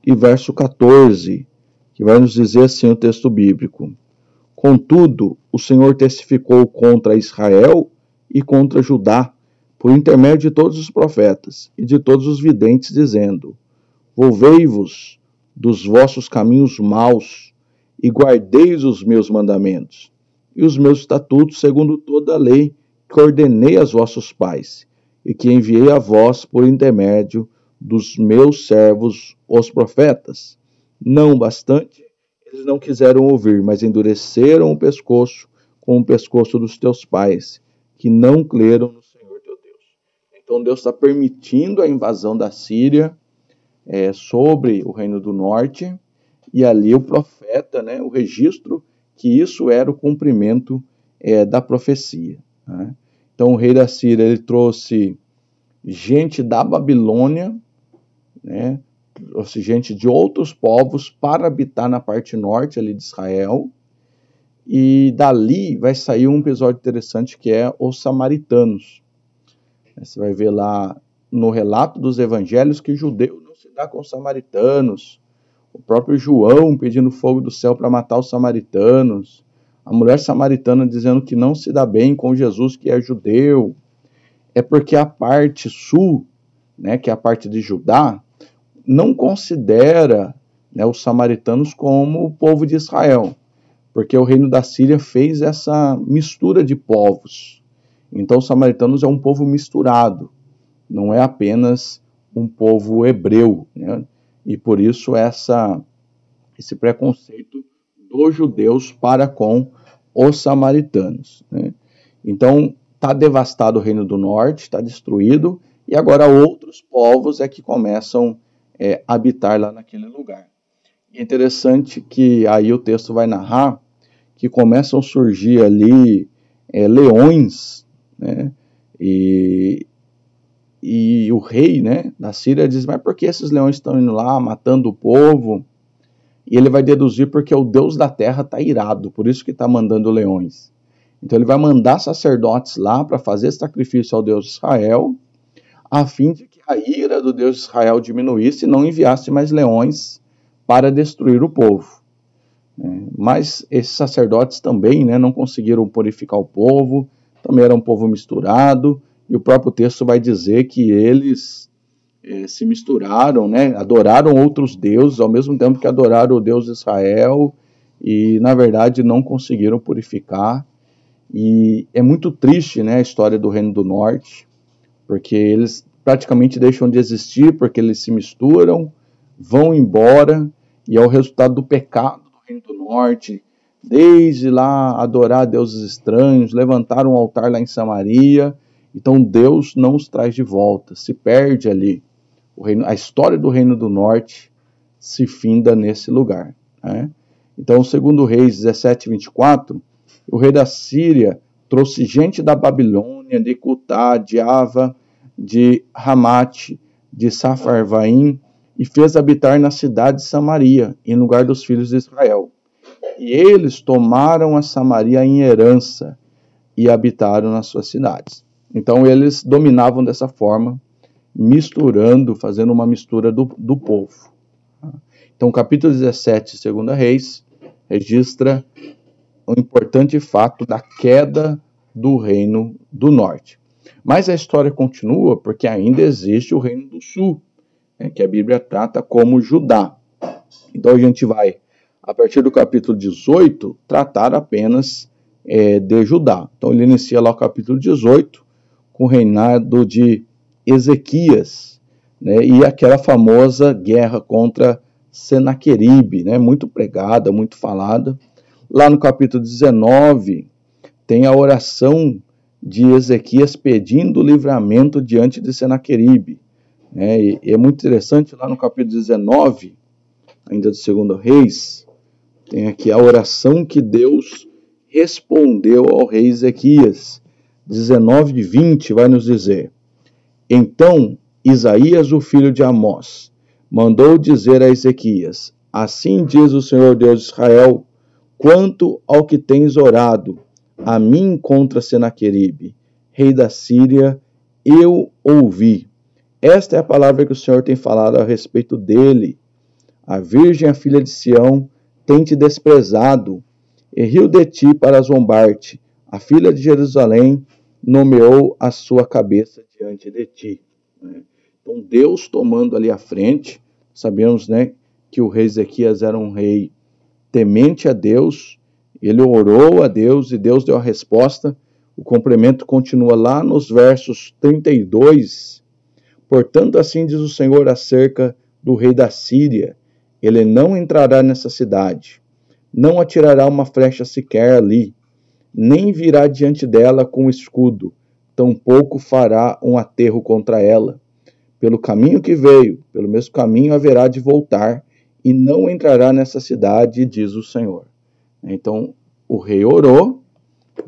Speaker 1: e verso 14, que vai nos dizer assim o texto bíblico: Contudo, o Senhor testificou contra Israel e contra Judá, por intermédio de todos os profetas e de todos os videntes, dizendo: Volvei-vos dos vossos caminhos maus e guardeis os meus mandamentos e os meus estatutos, segundo toda a lei que ordenei aos vossos pais e que enviei a vós por intermédio dos meus servos, os profetas. Não bastante, eles não quiseram ouvir, mas endureceram o pescoço com o pescoço dos teus pais, que não creram no Senhor teu Deus. Então Deus está permitindo a invasão da Síria sobre o Reino do Norte, e ali o profeta, né, o registro que isso era o cumprimento da profecia. Né? Então o rei da Síria, ele trouxe gente da Babilônia, né, trouxe gente de outros povos para habitar na parte norte ali de Israel, e dali vai sair um episódio interessante que é os samaritanos. Você vai ver lá no relato dos evangelhos que judeu não se dá com os samaritanos, o próprio João pedindo fogo do céu para matar os samaritanos, a mulher samaritana dizendo que não se dá bem com Jesus, que é judeu. É porque a parte sul, né, que é a parte de Judá, não considera, né, os samaritanos como o povo de Israel, porque o reino da Síria fez essa mistura de povos. Então os samaritanos é um povo misturado, não é apenas um povo hebreu, né? E por isso esse preconceito dos judeus para com os samaritanos, né? Então está devastado o Reino do Norte, está destruído, e agora outros povos que começam a habitar lá naquele lugar. E é interessante que aí o texto vai narrar que começam a surgir ali leões, né? E o rei, né, da Síria diz: mas por que esses leões estão indo lá, matando o povo? E ele vai deduzir porque o Deus da terra está irado, por isso que está mandando leões. Então ele vai mandar sacerdotes lá para fazer sacrifício ao Deus de Israel, a fim de que a ira do Deus de Israel diminuísse e não enviasse mais leões para destruir o povo. Mas esses sacerdotes também, né, não conseguiram purificar o povo, também era um povo misturado, e o próprio texto vai dizer que eles se misturaram, né, adoraram outros deuses, ao mesmo tempo que adoraram o Deus de Israel, e na verdade não conseguiram purificar. E é muito triste, né, a história do Reino do Norte, porque eles praticamente deixam de existir, porque eles se misturam, vão embora, e é o resultado do pecado do Reino do Norte, desde lá adorar deuses estranhos, levantar um altar lá em Samaria. Então Deus não os traz de volta, se perde ali. A história do Reino do Norte se finda nesse lugar, né? Então, segundo Reis 17:24, o rei da Síria trouxe gente da Babilônia, de Cutá, de Ava, de Ramate, de Safarvaim, e fez habitar na cidade de Samaria, em lugar dos filhos de Israel. E eles tomaram a Samaria em herança e habitaram nas suas cidades. Então eles dominavam dessa forma, misturando, fazendo uma mistura do povo. Então o capítulo 17, 2 Reis, registra um importante fato da queda do Reino do Norte. Mas a história continua porque ainda existe o Reino do Sul, que a Bíblia trata como Judá. Então a gente vai, a partir do capítulo 18, tratar apenas de Judá. Então ele inicia lá o capítulo 18 com o reinado de Ezequias, né, e aquela famosa guerra contra Senaqueribe, né, muito pregada, muito falada. Lá no capítulo 19 tem a oração de Ezequias pedindo livramento diante de Senaqueribe. E é muito interessante, lá no capítulo 19, ainda do 2 Reis, tem aqui a oração que Deus respondeu ao rei Ezequias. 19:20 vai nos dizer: Então Isaías, o filho de Amós, mandou dizer a Ezequias: Assim diz o Senhor Deus de Israel, quanto ao que tens orado a mim contra Senaqueribe, rei da Síria, eu ouvi. Esta é a palavra que o Senhor tem falado a respeito dele. A virgem, a filha de Sião, tem te desprezado, e riu de ti para zombar-te. A filha de Jerusalém nomeou a sua cabeça diante de ti. Então Deus tomando ali a frente, sabemos, né, que o rei Ezequias era um rei temente a Deus, ele orou a Deus e Deus deu a resposta. O complemento continua lá nos versos 32. Portanto, assim diz o Senhor acerca do rei da Síria: ele não entrará nessa cidade, não atirará uma flecha sequer ali, nem virá diante dela com escudo, tampouco fará um aterro contra ela. Pelo caminho que veio, pelo mesmo caminho haverá de voltar, e não entrará nessa cidade, diz o Senhor. Então, o rei orou,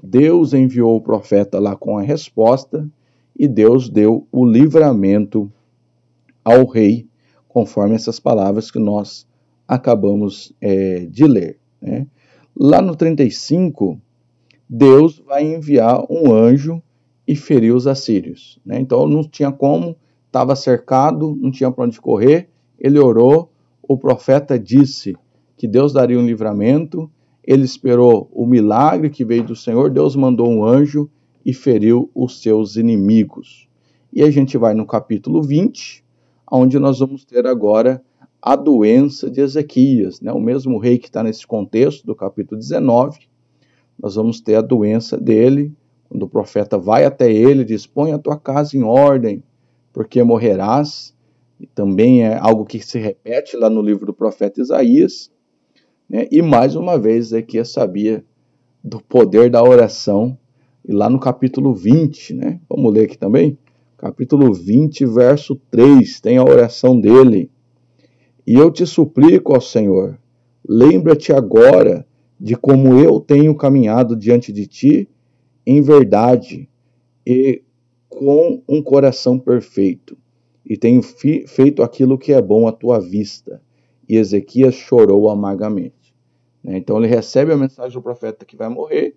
Speaker 1: Deus enviou o profeta lá com a resposta, e Deus deu o livramento ao rei, conforme essas palavras que nós acabamos de ler. Lá no 35, Deus vai enviar um anjo e ferir os assírios. Então não tinha como, estava cercado, não tinha para onde correr, ele orou, o profeta disse que Deus daria um livramento, ele esperou o milagre que veio do Senhor, Deus mandou um anjo e feriu os seus inimigos. E a gente vai no capítulo 20, onde nós vamos ter agora a doença de Ezequias, o mesmo rei que está nesse contexto do capítulo 19, nós vamos ter a doença dele, quando o profeta vai até ele e diz: põe a tua casa em ordem, porque morrerás. E também é algo que se repete lá no livro do profeta Isaías. E mais uma vez Ezequias sabia do poder da oração. E lá no capítulo 20, vamos ler aqui também, capítulo 20, verso 3, tem a oração dele. E eu te suplico, ó Senhor, lembra-te agora de como eu tenho caminhado diante de ti em verdade e com um coração perfeito, e tenho feito aquilo que é bom à tua vista. E Ezequias chorou amargamente. Então ele recebe a mensagem do profeta que vai morrer,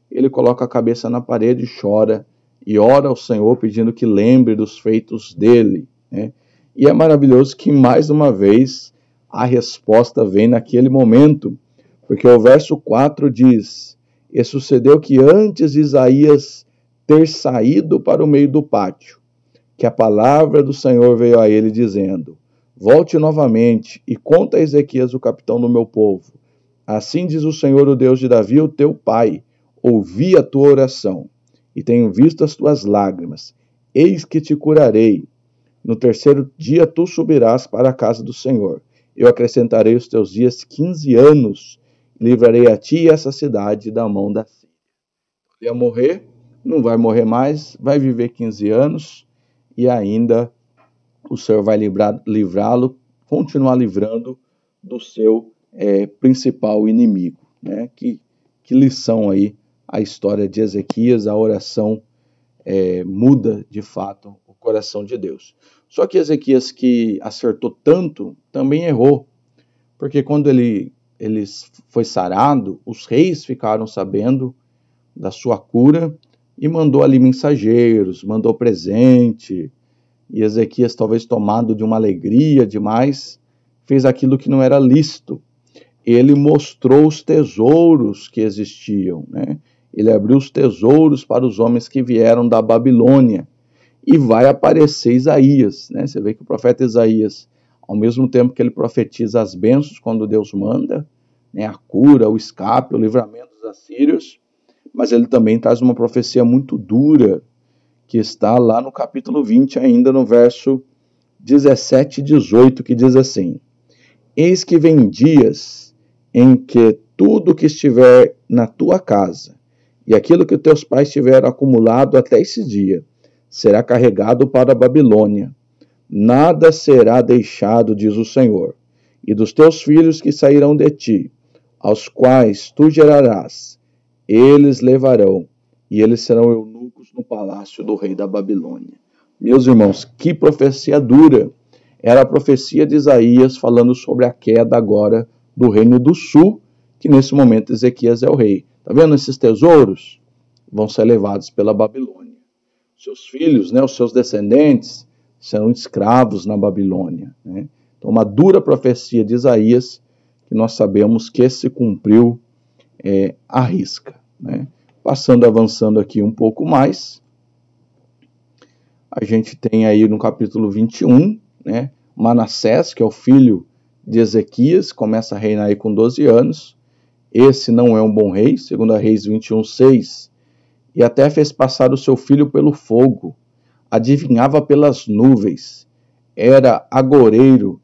Speaker 1: ele coloca a cabeça na parede, chora e ora ao Senhor pedindo que lembre dos feitos dele. né? E é maravilhoso que, mais uma vez, a resposta vem naquele momento, porque o verso 4 diz: E sucedeu que antes de Isaías ter saído para o meio do pátio, que a palavra do Senhor veio a ele dizendo: Volte novamente e conta a Ezequias, o capitão do meu povo. Assim diz o Senhor, o Deus de Davi, o teu pai: Ouvi a tua oração e tenho visto as tuas lágrimas. Eis que te curarei. No terceiro dia tu subirás para a casa do Senhor. Eu acrescentarei os teus dias 15 anos, e livrarei a ti e essa cidade da mão da Síria. Ele ia morrer, não vai morrer mais, vai viver 15 anos, e ainda o Senhor vai livrá-lo, continuar livrando do seu principal inimigo, né? Que lição aí a história de Ezequias, a oração muda de fato o coração de Deus. Só que Ezequias, que acertou tanto, também errou, porque quando ele foi sarado, os reis ficaram sabendo da sua cura e mandou ali mensageiros, mandou presente, e Ezequias, talvez tomado de uma alegria demais, fez aquilo que não era lícito. Ele mostrou os tesouros que existiam, né? Ele abriu os tesouros para os homens que vieram da Babilônia. E vai aparecer Isaías, né? Você vê que o profeta Isaías, ao mesmo tempo que ele profetiza as bênçãos quando Deus manda, né, a cura, o escape, o livramento dos assírios, mas ele também traz uma profecia muito dura, que está lá no capítulo 20, ainda no verso 17 e 18, que diz assim: Eis que vem dias em que tudo que estiver na tua casa, e aquilo que teus pais tiveram acumulado até esse dia, será carregado para a Babilônia. Nada será deixado, diz o Senhor, e dos teus filhos que sairão de ti, aos quais tu gerarás, eles levarão, e eles serão eunucos no palácio do rei da Babilônia. Meus irmãos, que profecia dura! Era a profecia de Isaías falando sobre a queda agora do reino do sul, que nesse momento Ezequias é o rei. Está vendo esses tesouros? Vão ser levados pela Babilônia. Seus filhos, né, os seus descendentes, serão escravos na Babilônia, né? Então, uma dura profecia de Isaías, que nós sabemos que se cumpriu à risca, né? Avançando aqui um pouco mais, a gente tem aí no capítulo 21, né, Manassés, que é o filho de Ezequias, começa a reinar aí com 12 anos. Esse não é um bom rei, segundo a Reis 21:6, e até fez passar o seu filho pelo fogo, adivinhava pelas nuvens, era agoureiro,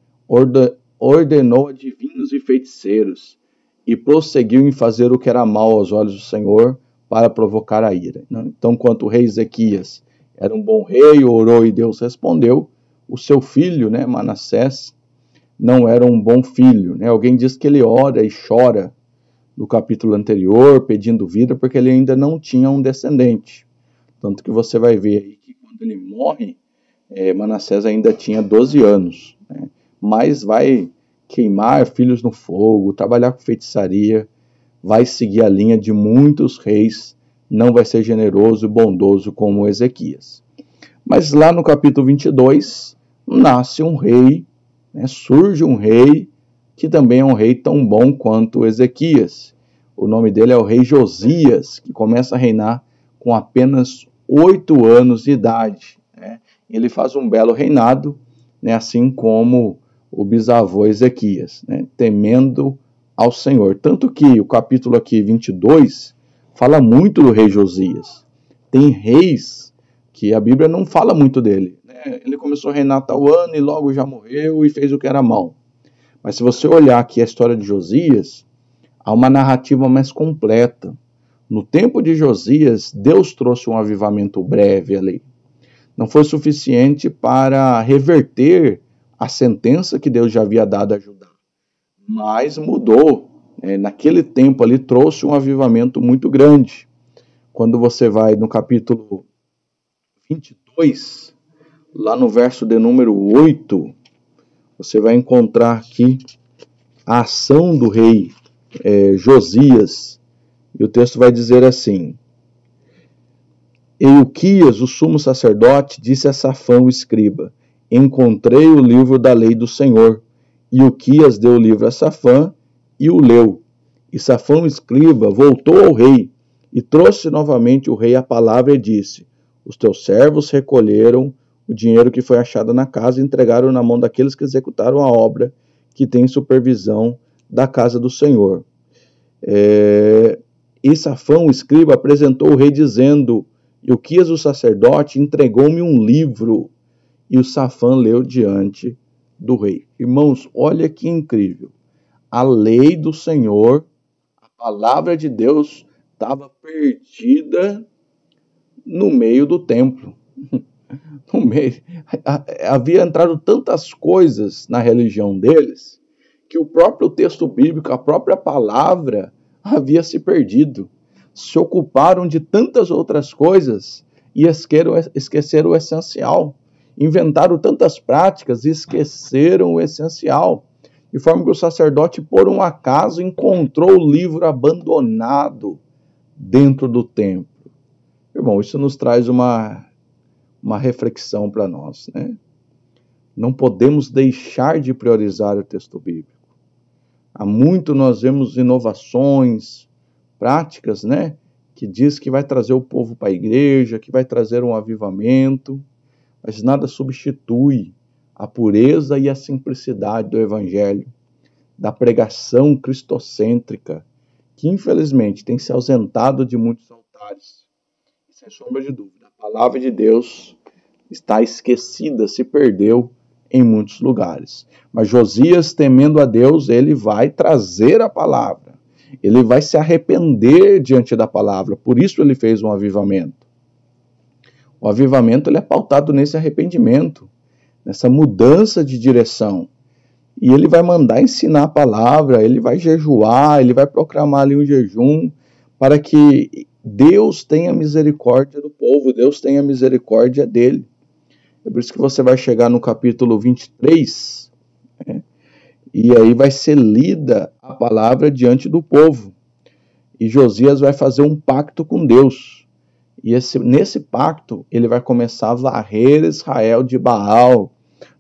Speaker 1: ordenou adivinhos e feiticeiros, e prosseguiu em fazer o que era mal aos olhos do Senhor, para provocar a ira. Então, enquanto o rei Ezequias era um bom rei, orou e Deus respondeu, o seu filho, né, Manassés, não era um bom filho, né? Alguém diz que ele ora e chora no capítulo anterior, pedindo vida, porque ele ainda não tinha um descendente. Tanto que você vai ver aí que quando ele morre, Manassés ainda tinha 12 anos, né? Mas vai queimar filhos no fogo, trabalhar com feitiçaria, vai seguir a linha de muitos reis, não vai ser generoso e bondoso como Ezequias. Mas lá no capítulo 22, nasce um rei, né? Surge um rei, que também é um rei tão bom quanto Ezequias. O nome dele é o rei Josias, que começa a reinar com apenas 8 anos de idade, né? Ele faz um belo reinado, né? Assim como o bisavô Ezequias, né? Temendo ao Senhor. Tanto que o capítulo aqui 22 fala muito do rei Josias. Tem reis que a Bíblia não fala muito dele, né? Ele começou a reinar tal ano e logo já morreu e fez o que era mal. Mas se você olhar aqui a história de Josias, há uma narrativa mais completa. No tempo de Josias, Deus trouxe um avivamento breve ali. Não foi suficiente para reverter a sentença que Deus já havia dado a Judá, mas mudou. Naquele tempo ali trouxe um avivamento muito grande. Quando você vai no capítulo 22, lá no verso de número 8, você vai encontrar aqui a ação do rei Josias, e o texto vai dizer assim: Euquias, o sumo sacerdote, disse a Safã, o escriba: encontrei o livro da lei do Senhor. E Uquias deu o livro a Safã e o leu. E Safã, o escriba, voltou ao rei e trouxe novamente o rei a palavra e disse: os teus servos recolheram o dinheiro que foi achado na casa e entregaram na mão daqueles que executaram a obra, que tem supervisão da casa do Senhor. E Safã, o escriba, apresentou o rei dizendo: Uquias, o sacerdote, entregou-me um livro. E o Safã leu diante do rei. Irmãos, olha que incrível. A lei do Senhor, a palavra de Deus, estava perdida no meio do templo. No meio, havia entrado tantas coisas na religião deles, que o próprio texto bíblico, a própria palavra, havia se perdido. Se ocuparam de tantas outras coisas e esqueceram o essencial. Inventaram tantas práticas e esqueceram o essencial. De forma que o sacerdote, por um acaso, encontrou o livro abandonado dentro do templo. Irmão, isso nos traz uma reflexão para nós, né? Não podemos deixar de priorizar o texto bíblico. Há muito nós vemos inovações, práticas, né? Que diz que vai trazer o povo para a igreja, que vai trazer um avivamento, mas nada substitui a pureza e a simplicidade do evangelho, da pregação cristocêntrica, que infelizmente tem se ausentado de muitos altares. Sem sombra de dúvida, a palavra de Deus está esquecida, se perdeu em muitos lugares. Mas Josias, temendo a Deus, ele vai trazer a palavra. Ele vai se arrepender diante da palavra. Por isso ele fez um avivamento. O avivamento ele é pautado nesse arrependimento, nessa mudança de direção. E ele vai mandar ensinar a palavra, ele vai jejuar, ele vai proclamar ali um jejum, para que Deus tenha misericórdia do povo, Deus tenha misericórdia dele. É por isso que você vai chegar no capítulo 23, né? E aí vai ser lida a palavra diante do povo. E Josias vai fazer um pacto com Deus. E nesse pacto, ele vai começar a varrer Israel de Baal,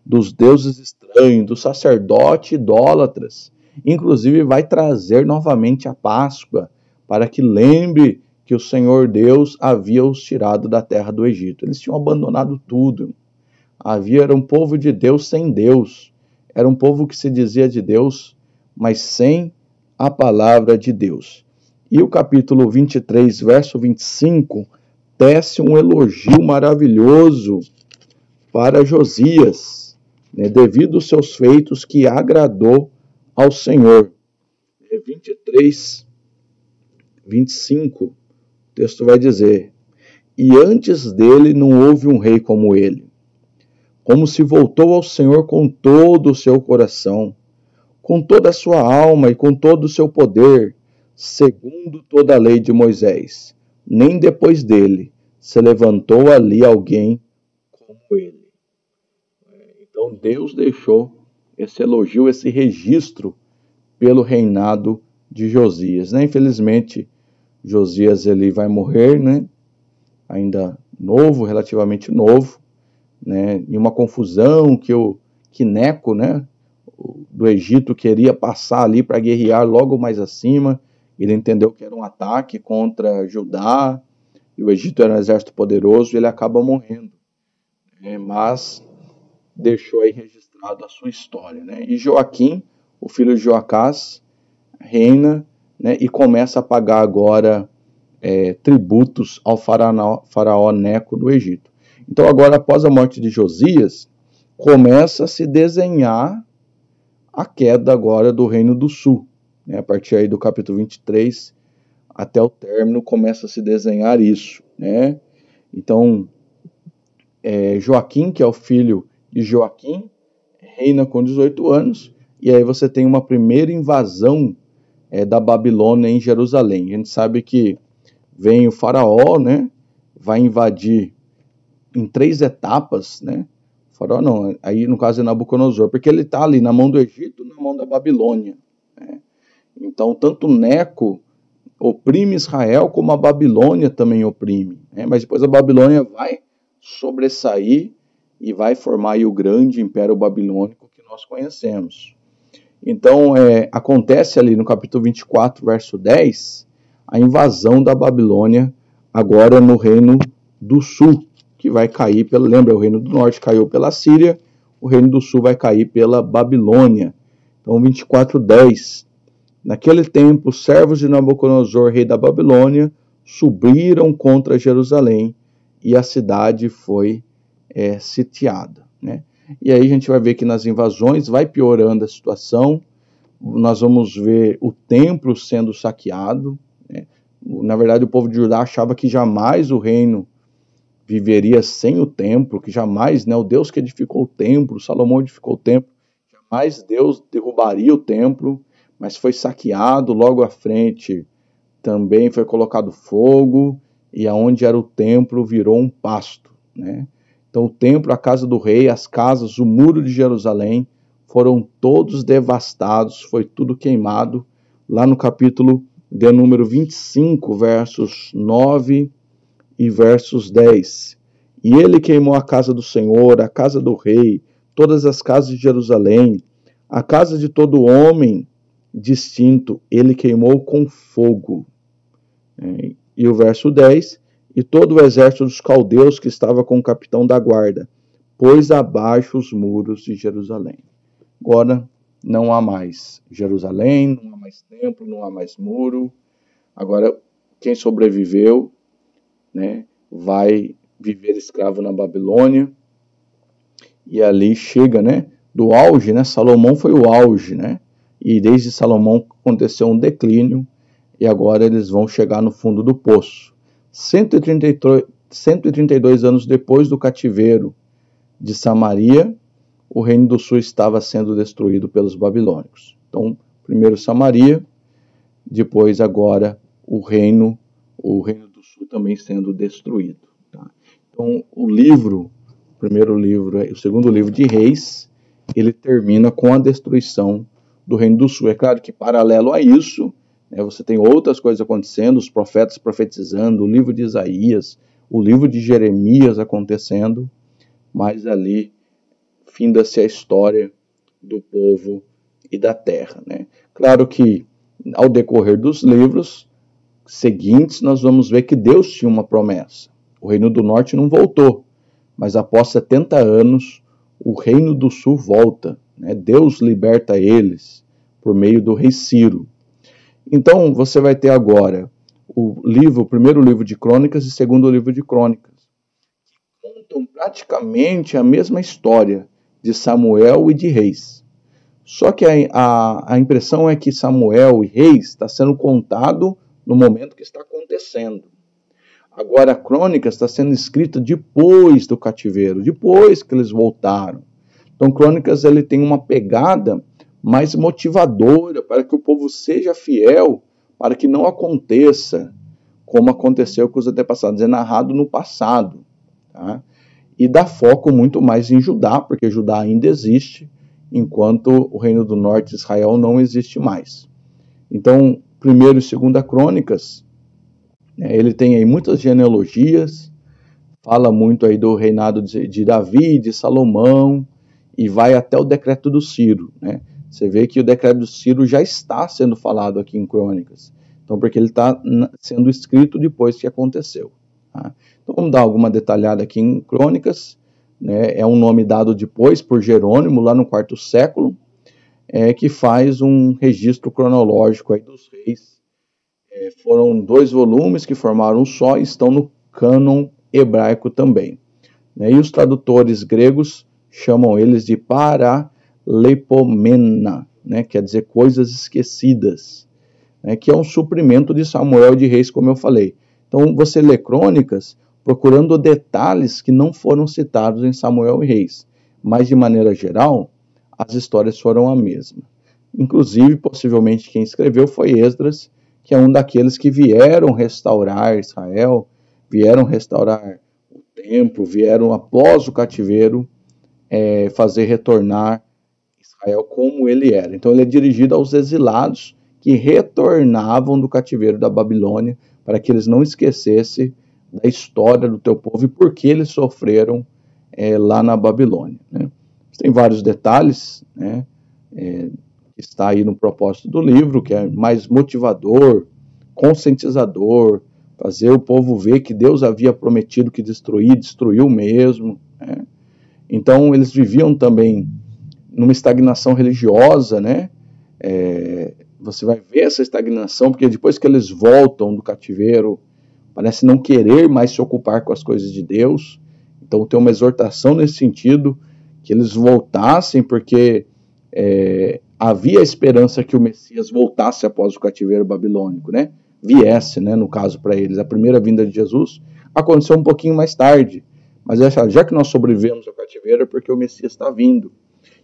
Speaker 1: dos deuses estranhos, dos sacerdotes idólatras. Inclusive vai trazer novamente a Páscoa, para que lembre que o Senhor Deus havia os tirado da terra do Egito. Eles tinham abandonado tudo. Era um povo de Deus sem Deus. Era um povo que se dizia de Deus, mas sem a palavra de Deus. E o capítulo 23, verso 25, tece um elogio maravilhoso para Josias, né, devido aos seus feitos que agradou ao Senhor. 23, 25, o texto vai dizer: e antes dele não houve um rei como ele, como se voltou ao Senhor com todo o seu coração, com toda a sua alma e com todo o seu poder, segundo toda a lei de Moisés. Nem depois dele se levantou ali alguém como ele. Então Deus deixou esse elogio, esse registro pelo reinado de Josias, né? Infelizmente, Josias ele vai morrer, né? Ainda novo, relativamente novo, né? Em uma confusão que Neco, né, do Egito, queria passar ali para guerrear logo mais acima. Ele entendeu que era um ataque contra Judá, e o Egito era um exército poderoso, e ele acaba morrendo, né? Mas deixou aí registrado a sua história, né? E Joaquim, o filho de Joacás, reina, né, e começa a pagar agora tributos ao faraó Neco do Egito. Então agora, após a morte de Josias, começa a se desenhar a queda agora do Reino do Sul, né? A partir aí do capítulo 23 até o término começa a se desenhar isso, né? Então, Joaquim, que é o filho de Joaquim, reina com 18 anos, e aí você tem uma primeira invasão da Babilônia em Jerusalém. A gente sabe que vem o faraó, né? Vai invadir em 3 etapas, né? O faraó não, aí no caso é Nabucodonosor, porque ele está ali na mão do Egito, na mão da Babilônia, né? Então, tanto Neco oprime Israel, como a Babilônia também oprime, né? Mas depois a Babilônia vai sobressair e vai formar aí o grande Império Babilônico que nós conhecemos. Então, acontece ali no capítulo 24, verso 10, a invasão da Babilônia, agora no reino do sul, que vai cair lembra, o reino do norte caiu pela Síria, o reino do sul vai cair pela Babilônia. Então, 24:10. Naquele tempo, os servos de Nabucodonosor, rei da Babilônia, subiram contra Jerusalém e a cidade foi sitiada, né? E aí a gente vai ver que nas invasões vai piorando a situação, nós vamos ver o templo sendo saqueado, né? Na verdade, o povo de Judá achava que jamais o reino viveria sem o templo, que jamais, né, o Deus que edificou o templo, Salomão edificou o templo, jamais Deus derrubaria o templo, mas foi saqueado. Logo à frente também foi colocado fogo, e aonde era o templo virou um pasto, né? Então o templo, a casa do rei, as casas, o muro de Jerusalém foram todos devastados, foi tudo queimado, lá no capítulo de número 25, versos 9 e versos 10. E ele queimou a casa do Senhor, a casa do rei, todas as casas de Jerusalém, a casa de todo homem distinto, ele queimou com fogo. E o verso 10, e todo o exército dos caldeus que estava com o capitão da guarda, pôs abaixo os muros de Jerusalém. Agora não há mais Jerusalém, não há mais templo, não há mais muro. Agora quem sobreviveu, né, vai viver escravo na Babilônia. E ali chega, né, do auge, né? Salomão foi o auge, né? E desde Salomão aconteceu um declínio, e agora eles vão chegar no fundo do poço. 132 anos depois do cativeiro de Samaria, o reino do sul estava sendo destruído pelos babilônicos. Então, primeiro Samaria, depois agora o reino do sul também sendo destruído. Tá? Então, o segundo livro de Reis, ele termina com a destruição do reino do sul. É claro que paralelo a isso, você tem outras coisas acontecendo, os profetas profetizando, o livro de Isaías, o livro de Jeremias acontecendo, mas ali finda-se a história do povo e da terra, né? Claro que ao decorrer dos livros seguintes nós vamos ver que Deus tinha uma promessa. O reino do norte não voltou, mas após 70 anos o reino do sul volta, né? Deus liberta eles por meio do rei Ciro. Então, você vai ter agora o primeiro livro de Crônicas e o segundo livro de Crônicas, que contam praticamente a mesma história de Samuel e de Reis. Só que a impressão é que Samuel e Reis está sendo contado no momento que está acontecendo. Agora, a Crônicas está sendo escrita depois do cativeiro, depois que eles voltaram. Então, Crônicas ele tem uma pegada mais motivadora para que o povo seja fiel, para que não aconteça como aconteceu com os antepassados, é narrado no passado, tá? E dá foco muito mais em Judá, porque Judá ainda existe, enquanto o reino do norte de Israel não existe mais. Então, primeiro e segunda Crônicas, ele tem aí muitas genealogias, fala muito aí do reinado de Davi, de Salomão, e vai até o decreto do Ciro, né? Você vê que o decreto do Ciro já está sendo falado aqui em Crônicas. Então, porque ele está sendo escrito depois que aconteceu. Tá? Então, vamos dar alguma detalhada aqui em Crônicas. Né? É um nome dado depois por Jerônimo, lá no IV século, que faz um registro cronológico aí dos reis. Foram 2 volumes que formaram um só e estão no cânon hebraico também. Né? E os tradutores gregos chamam eles de Paralepomena, né, quer dizer coisas esquecidas, né, que é um suprimento de Samuel e de Reis, como eu falei. Então você lê Crônicas procurando detalhes que não foram citados em Samuel e Reis, mas de maneira geral as histórias foram a mesma. Inclusive, possivelmente quem escreveu foi Esdras, que é um daqueles que vieram restaurar Israel, vieram restaurar o templo, vieram após o cativeiro fazer retornar Israel como ele era. Então ele é dirigido aos exilados que retornavam do cativeiro da Babilônia, para que eles não esquecessem da história do teu povo e por que eles sofreram lá na Babilônia, né? Tem vários detalhes, né, que está aí no propósito do livro, que é mais motivador, conscientizador, fazer o povo ver que Deus havia prometido que destruiu mesmo, né? Então eles viviam também numa estagnação religiosa, né? Você vai ver essa estagnação, porque depois que eles voltam do cativeiro, parece não querer mais se ocupar com as coisas de Deus. Então tem uma exortação nesse sentido, que eles voltassem, porque havia esperança que o Messias voltasse após o cativeiro babilônico, né? Viesse, né, no caso para eles. A primeira vinda de Jesus aconteceu um pouquinho mais tarde, mas já que nós sobrevivemos ao cativeiro é porque o Messias está vindo.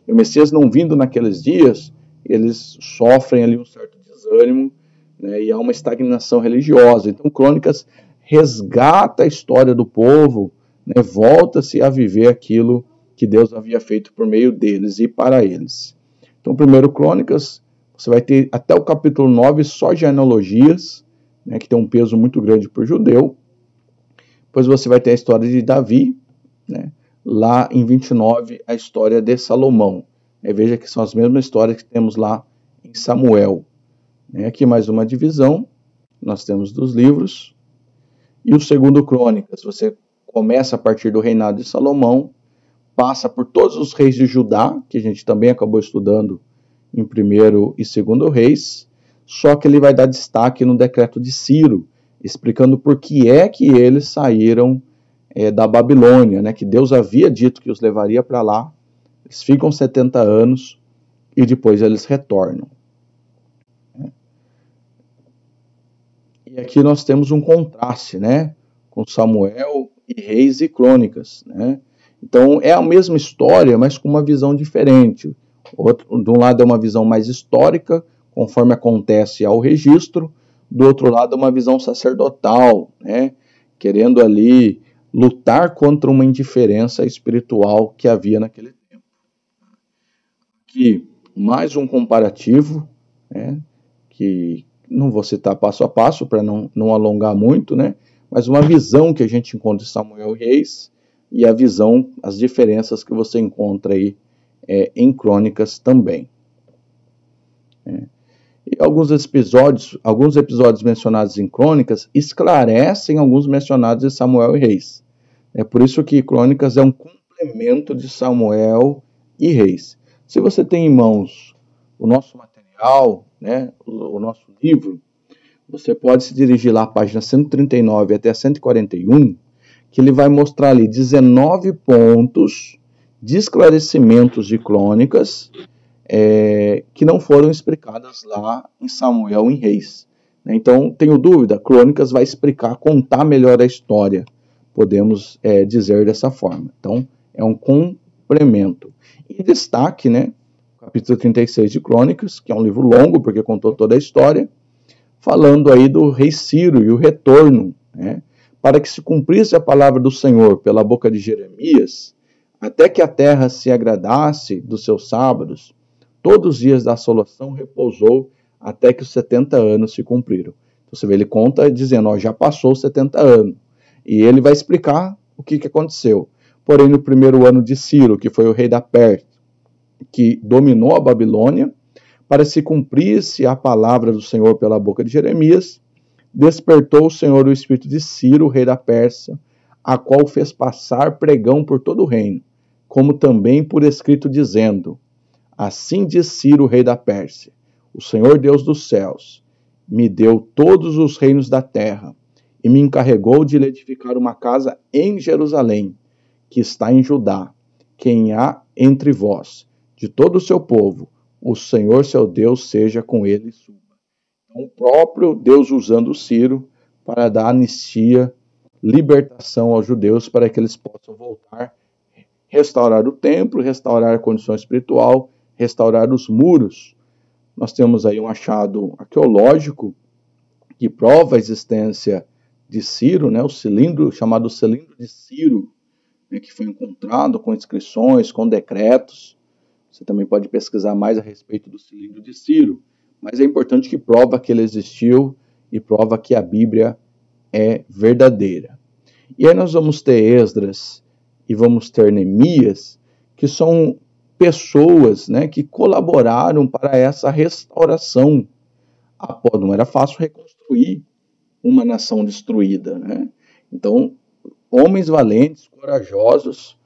Speaker 1: E o Messias não vindo naqueles dias, eles sofrem ali um certo desânimo, né, e há uma estagnação religiosa. Então Crônicas resgata a história do povo, né, volta-se a viver aquilo que Deus havia feito por meio deles e para eles. Então, primeiro Crônicas, você vai ter até o capítulo 9 só genealogias, né, que tem um peso muito grande para o judeu. Depois você vai ter a história de Davi, né, lá em 29 a história de Salomão. Veja que são as mesmas histórias que temos lá em Samuel. Aqui mais uma divisão, nós temos dos livros. E o segundo Crônicas, você começa a partir do reinado de Salomão, passa por todos os reis de Judá, que a gente também acabou estudando em 1º e 2º Reis, só que ele vai dar destaque no decreto de Ciro, explicando por que é que eles saíram da Babilônia, né, que Deus havia dito que os levaria para lá. Eles ficam 70 anos e depois eles retornam. E aqui nós temos um contraste, né, com Samuel e Reis e Crônicas, né? Então é a mesma história, mas com uma visão diferente. De um lado é uma visão mais histórica, conforme acontece ao registro, do outro lado é uma visão sacerdotal, né, querendo ali lutar contra uma indiferença espiritual que havia naquele tempo. Aqui mais um comparativo, né, que não vou citar passo a passo para não alongar muito, né, mas uma visão que a gente encontra em Samuel e Reis, e a visão, as diferenças que você encontra aí em Crônicas também. E alguns episódios mencionados em Crônicas esclarecem alguns mencionados em Samuel e Reis. É por isso que Crônicas é um complemento de Samuel e Reis. Se você tem em mãos o nosso material, né, o nosso livro, você pode se dirigir lá à página 139 até 141, que ele vai mostrar ali 19 pontos de esclarecimentos de Crônicas que não foram explicadas lá em Samuel e em Reis. Então, tenho dúvida, Crônicas vai explicar, contar melhor a história, podemos dizer dessa forma. Então, é um complemento. E destaque, né, o capítulo 36 de Crônicas, que é um livro longo, porque contou toda a história, falando aí do rei Ciro e o retorno, né, para que se cumprisse a palavra do Senhor pela boca de Jeremias, até que a terra se agradasse dos seus sábados, todos os dias da assolação repousou até que os 70 anos se cumpriram. Então, você vê, ele conta dizendo, já passou os 70 anos. E ele vai explicar o que aconteceu. Porém, no primeiro ano de Ciro, que foi o rei da Pérsia, que dominou a Babilônia, para se cumprisse a palavra do Senhor pela boca de Jeremias, despertou o Senhor o espírito de Ciro, rei da Pérsia, a qual fez passar pregão por todo o reino, como também por escrito dizendo, assim diz Ciro, rei da Pérsia, o Senhor Deus dos céus, me deu todos os reinos da terra, e me encarregou de lhe edificar uma casa em Jerusalém, que está em Judá, quem há entre vós, de todo o seu povo, o Senhor seu Deus seja com ele e suba. Então, o próprio Deus usando Ciro para dar anistia, libertação aos judeus para que eles possam voltar, restaurar o templo, restaurar a condição espiritual, restaurar os muros. Nós temos aí um achado arqueológico que prova a existência de Ciro, né, o cilindro chamado cilindro de Ciro, né, que foi encontrado com inscrições, com decretos. Você também pode pesquisar mais a respeito do cilindro de Ciro, mas é importante que prova que ele existiu e prova que a Bíblia é verdadeira. E aí nós vamos ter Esdras e vamos ter Neemias, que são pessoas, né, que colaboraram para essa restauração. Não era fácil reconstruir uma nação destruída, né? Então, homens valentes, corajosos,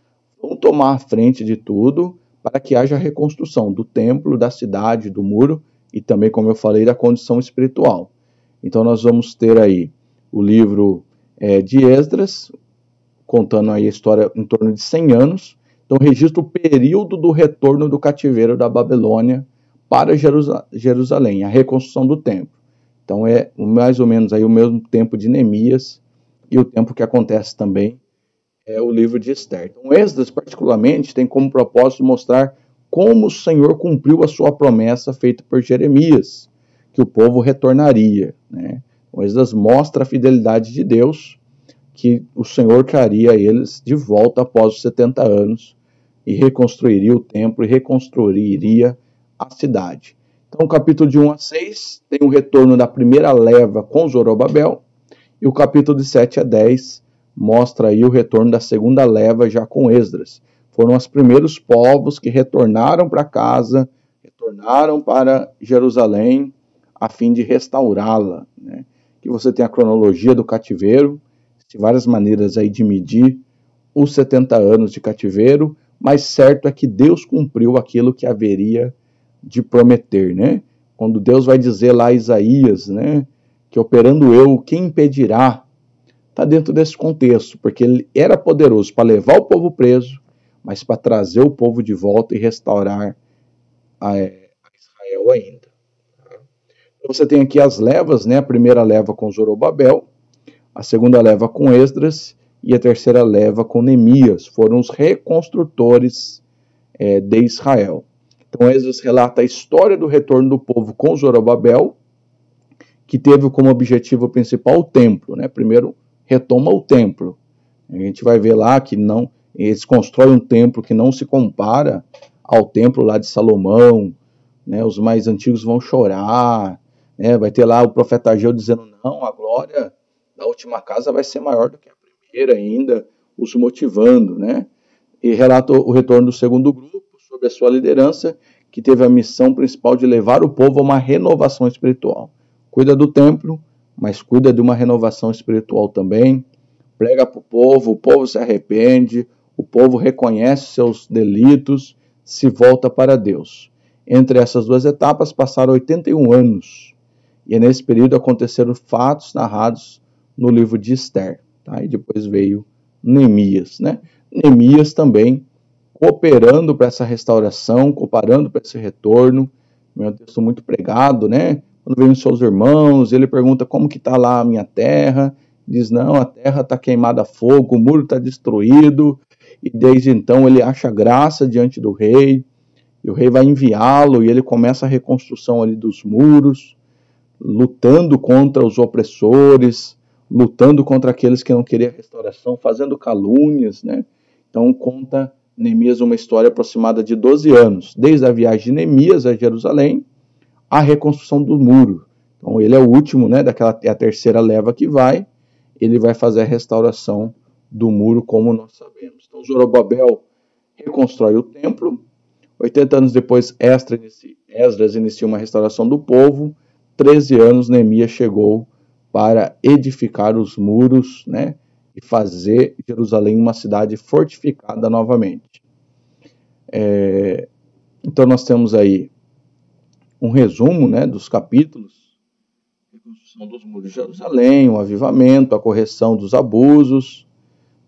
Speaker 1: vão tomar a frente de tudo para que haja reconstrução do templo, da cidade, do muro e também, como eu falei, da condição espiritual. Então, nós vamos ter aí o livro de Esdras, contando aí a história em torno de 100 anos. Então, registra o período do retorno do cativeiro da Babilônia para Jerusalém, a reconstrução do templo. Então, é mais ou menos aí o mesmo tempo de Neemias e o tempo que acontece também é o livro de Esther. Então, Esdras, particularmente, tem como propósito mostrar como o Senhor cumpriu a sua promessa feita por Jeremias, que o povo retornaria, né? Então, Esdras mostra a fidelidade de Deus, que o Senhor traria eles de volta após os 70 anos e reconstruiria o templo e reconstruiria a cidade. Então, o capítulo de 1 a 6 tem o retorno da primeira leva com Zorobabel, e o capítulo de 7 a 10 mostra aí o retorno da segunda leva já com Esdras. Foram os primeiros povos que retornaram para casa, retornaram para Jerusalém, a fim de restaurá-la, né? Que você tem a cronologia do cativeiro, de várias maneiras aí de medir os 70 anos de cativeiro, mas certo é que Deus cumpriu aquilo que haveria de prometer, né? Quando Deus vai dizer lá a Isaías, né, que operando eu, quem impedirá? Está dentro desse contexto, porque ele era poderoso para levar o povo preso, mas para trazer o povo de volta e restaurar a Israel ainda. Então você tem aqui as levas, né? A primeira leva com Zorobabel, a segunda leva com Esdras e a terceira leva com Neemias. Foram os reconstrutores de Israel. Então Esdras relata a história do retorno do povo com Zorobabel, que teve como objetivo principal o templo, né? Primeiro retoma o templo. A gente vai ver lá que eles constroem um templo que não se compara ao templo lá de Salomão, né? Os mais antigos vão chorar, né? Vai ter lá o profeta Ageu dizendo, não, a glória da última casa vai ser maior do que a primeira ainda, os motivando, né? E relata o retorno do segundo grupo, sob a sua liderança, que teve a missão principal de levar o povo a uma renovação espiritual. Cuida do templo, mas cuida de uma renovação espiritual também. Prega para o povo se arrepende, o povo reconhece seus delitos, se volta para Deus. Entre essas duas etapas passaram 81 anos, e nesse período aconteceram fatos narrados no livro de Esther. Tá? E depois veio Neemias, né? Neemias também cooperando para essa restauração, cooperando para esse retorno. É um texto muito pregado, né? Quando vem os seus irmãos, ele pergunta como que está lá a minha terra. Diz, não, a terra está queimada a fogo, o muro está destruído. E desde então ele acha graça diante do rei. E o rei vai enviá-lo e ele começa a reconstrução ali dos muros, lutando contra os opressores, lutando contra aqueles que não queriam restauração, fazendo calúnias, né? Então conta Neemias uma história aproximada de 12 anos, desde a viagem de Neemias a Jerusalém, a reconstrução do muro. Então ele é o último, né, é a terceira leva que ele vai fazer a restauração do muro, como nós sabemos. Então Zorobabel reconstrói o templo, 80 anos depois Esdras inicia uma restauração do povo, 13 anos Neemias chegou para edificar os muros, né, e fazer Jerusalém uma cidade fortificada novamente. Então nós temos aí um resumo, né, dos capítulos, a reconstrução dos muros de Jerusalém, o avivamento, a correção dos abusos,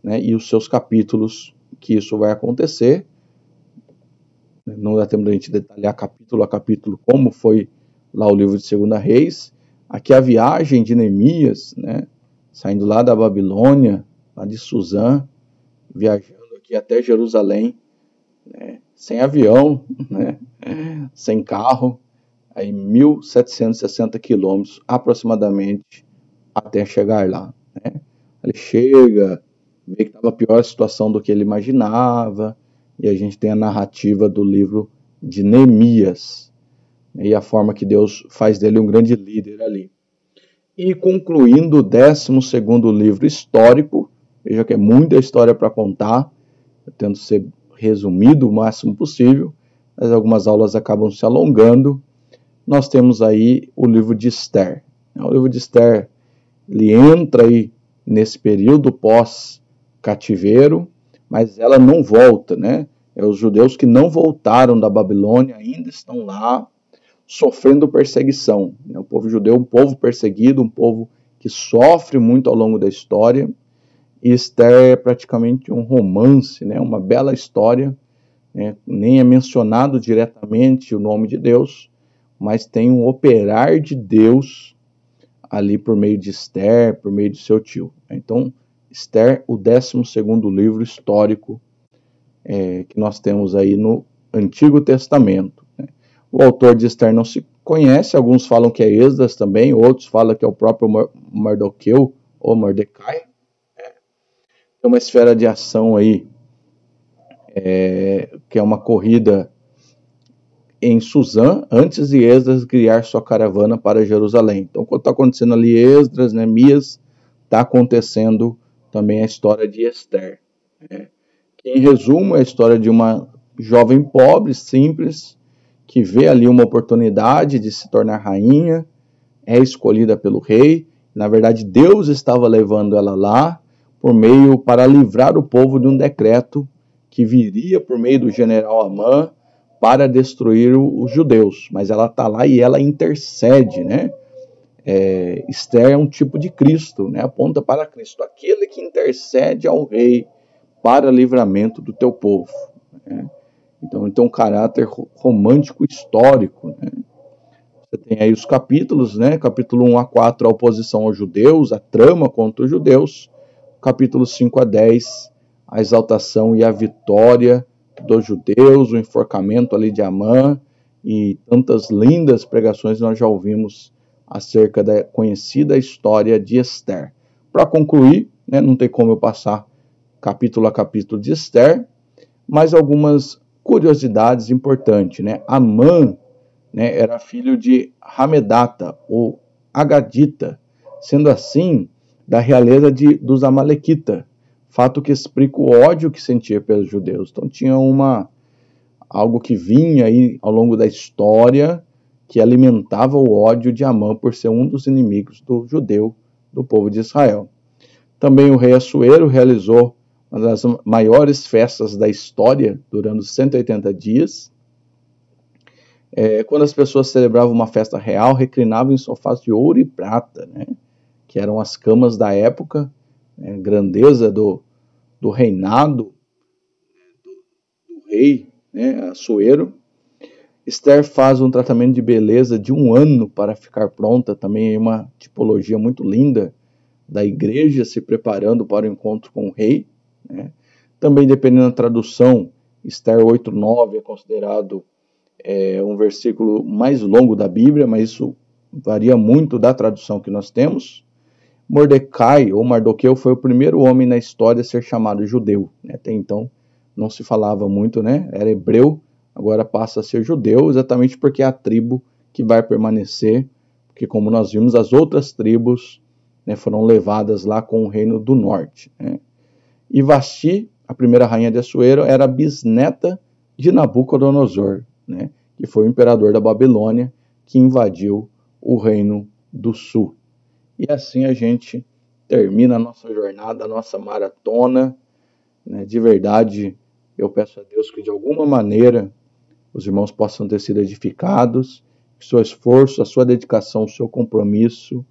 Speaker 1: né, e os seus capítulos que isso vai acontecer. Não dá tempo de a gente detalhar capítulo a capítulo como foi lá o livro de 2 Reis. Aqui a viagem de Neemias, né, saindo lá da Babilônia, lá de Suzã, viajando aqui até Jerusalém, né, sem avião, né, sem carro, aí 1.760 quilômetros aproximadamente até chegar lá. Né. Ele chega, vê que estava pior a situação do que ele imaginava, e a gente tem a narrativa do livro de Neemias, e a forma que Deus faz dele um grande líder ali. E concluindo o 12º livro histórico, veja que é muita história para contar, eu tento ser resumido o máximo possível, mas algumas aulas acabam se alongando. Nós temos aí o livro de Esther. O livro de Esther, ele entra aí nesse período pós-cativeiro, mas ela não volta, né? Os judeus que não voltaram da Babilônia ainda estão lá sofrendo perseguição. O povo judeu é um povo perseguido, um povo que sofre muito ao longo da história. E Esther é praticamente um romance, né? Uma bela história, né? Nem é mencionado diretamente o nome de Deus, mas tem um operar de Deus ali por meio de Esther, por meio de seu tio. Então, Esther, o 12º livro histórico que nós temos aí no Antigo Testamento. Né? O autor de Esther não se conhece, alguns falam que é Esdras também, outros falam que é o próprio Mardoqueu ou Mordecai. Tem uma esfera de ação aí, que é uma corrida em Suzã, antes de Esdras guiar sua caravana para Jerusalém. Então, quando está acontecendo ali Esdras, Neemias, está acontecendo também a história de Esther. Em resumo, é a história de uma jovem pobre, simples, que vê ali uma oportunidade de se tornar rainha, é escolhida pelo rei. Na verdade, Deus estava levando ela lá para livrar o povo de um decreto que viria por meio do general Amã para destruir os judeus. Mas ela está lá e ela intercede, né? Esther é um tipo de Cristo, né? Aponta para Cristo, aquele que intercede ao rei para livramento do teu povo. Né? Então, ele tem um caráter romântico histórico. Né? Você tem aí os capítulos, né? Capítulo 1 a 4, a oposição aos judeus, a trama contra os judeus. Capítulo 5 a 10, a exaltação e a vitória dos judeus, o enforcamento ali de Amã, e tantas lindas pregações nós já ouvimos acerca da conhecida história de Esther. Para concluir, né, não tem como eu passar capítulo a capítulo de Esther, mas algumas curiosidades importantes. Né? Amã, né, era filho de Hamedata, ou Agadita, sendo assim da realeza dos Amalequita, fato que explica o ódio que sentia pelos judeus. Então tinha algo que vinha aí ao longo da história que alimentava o ódio de Amã por ser um dos inimigos do judeu, do povo de Israel. Também o rei Assuero realizou uma das maiores festas da história, durando 180 dias. Quando as pessoas celebravam uma festa real, reclinavam em sofás de ouro e prata, né? Que eram as camas da época, né? Grandeza do reinado do rei, né? Assuero. Esther faz um tratamento de beleza de 1 ano para ficar pronta, também é uma tipologia muito linda da igreja se preparando para o encontro com o rei. Né? Também, dependendo da tradução, Esther 8:9 é considerado um versículo mais longo da Bíblia, mas isso varia muito da tradução que nós temos. Mordecai, ou Mardoqueu, foi o primeiro homem na história a ser chamado judeu. Né? Até então não se falava muito, né? Era hebreu, agora passa a ser judeu, exatamente porque é a tribo que vai permanecer, porque como nós vimos, as outras tribos, né, foram levadas lá com o reino do norte. Né? E Vasti, a primeira rainha de Assuero, era bisneta de Nabucodonosor, né, que foi o imperador da Babilônia, que invadiu o reino do sul. E assim a gente termina a nossa jornada, a nossa maratona. Né? De verdade, eu peço a Deus que de alguma maneira os irmãos possam ter sido edificados, que seu esforço, a sua dedicação, o seu compromisso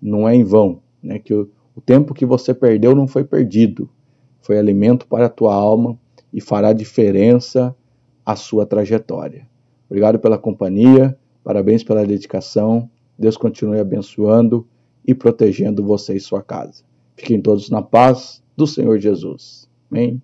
Speaker 1: não é em vão, né? Que o tempo que você perdeu não foi perdido, foi alimento para a tua alma e fará diferença à sua trajetória. Obrigado pela companhia, parabéns pela dedicação, Deus continue abençoando e protegendo você e sua casa. Fiquem todos na paz do Senhor Jesus. Amém.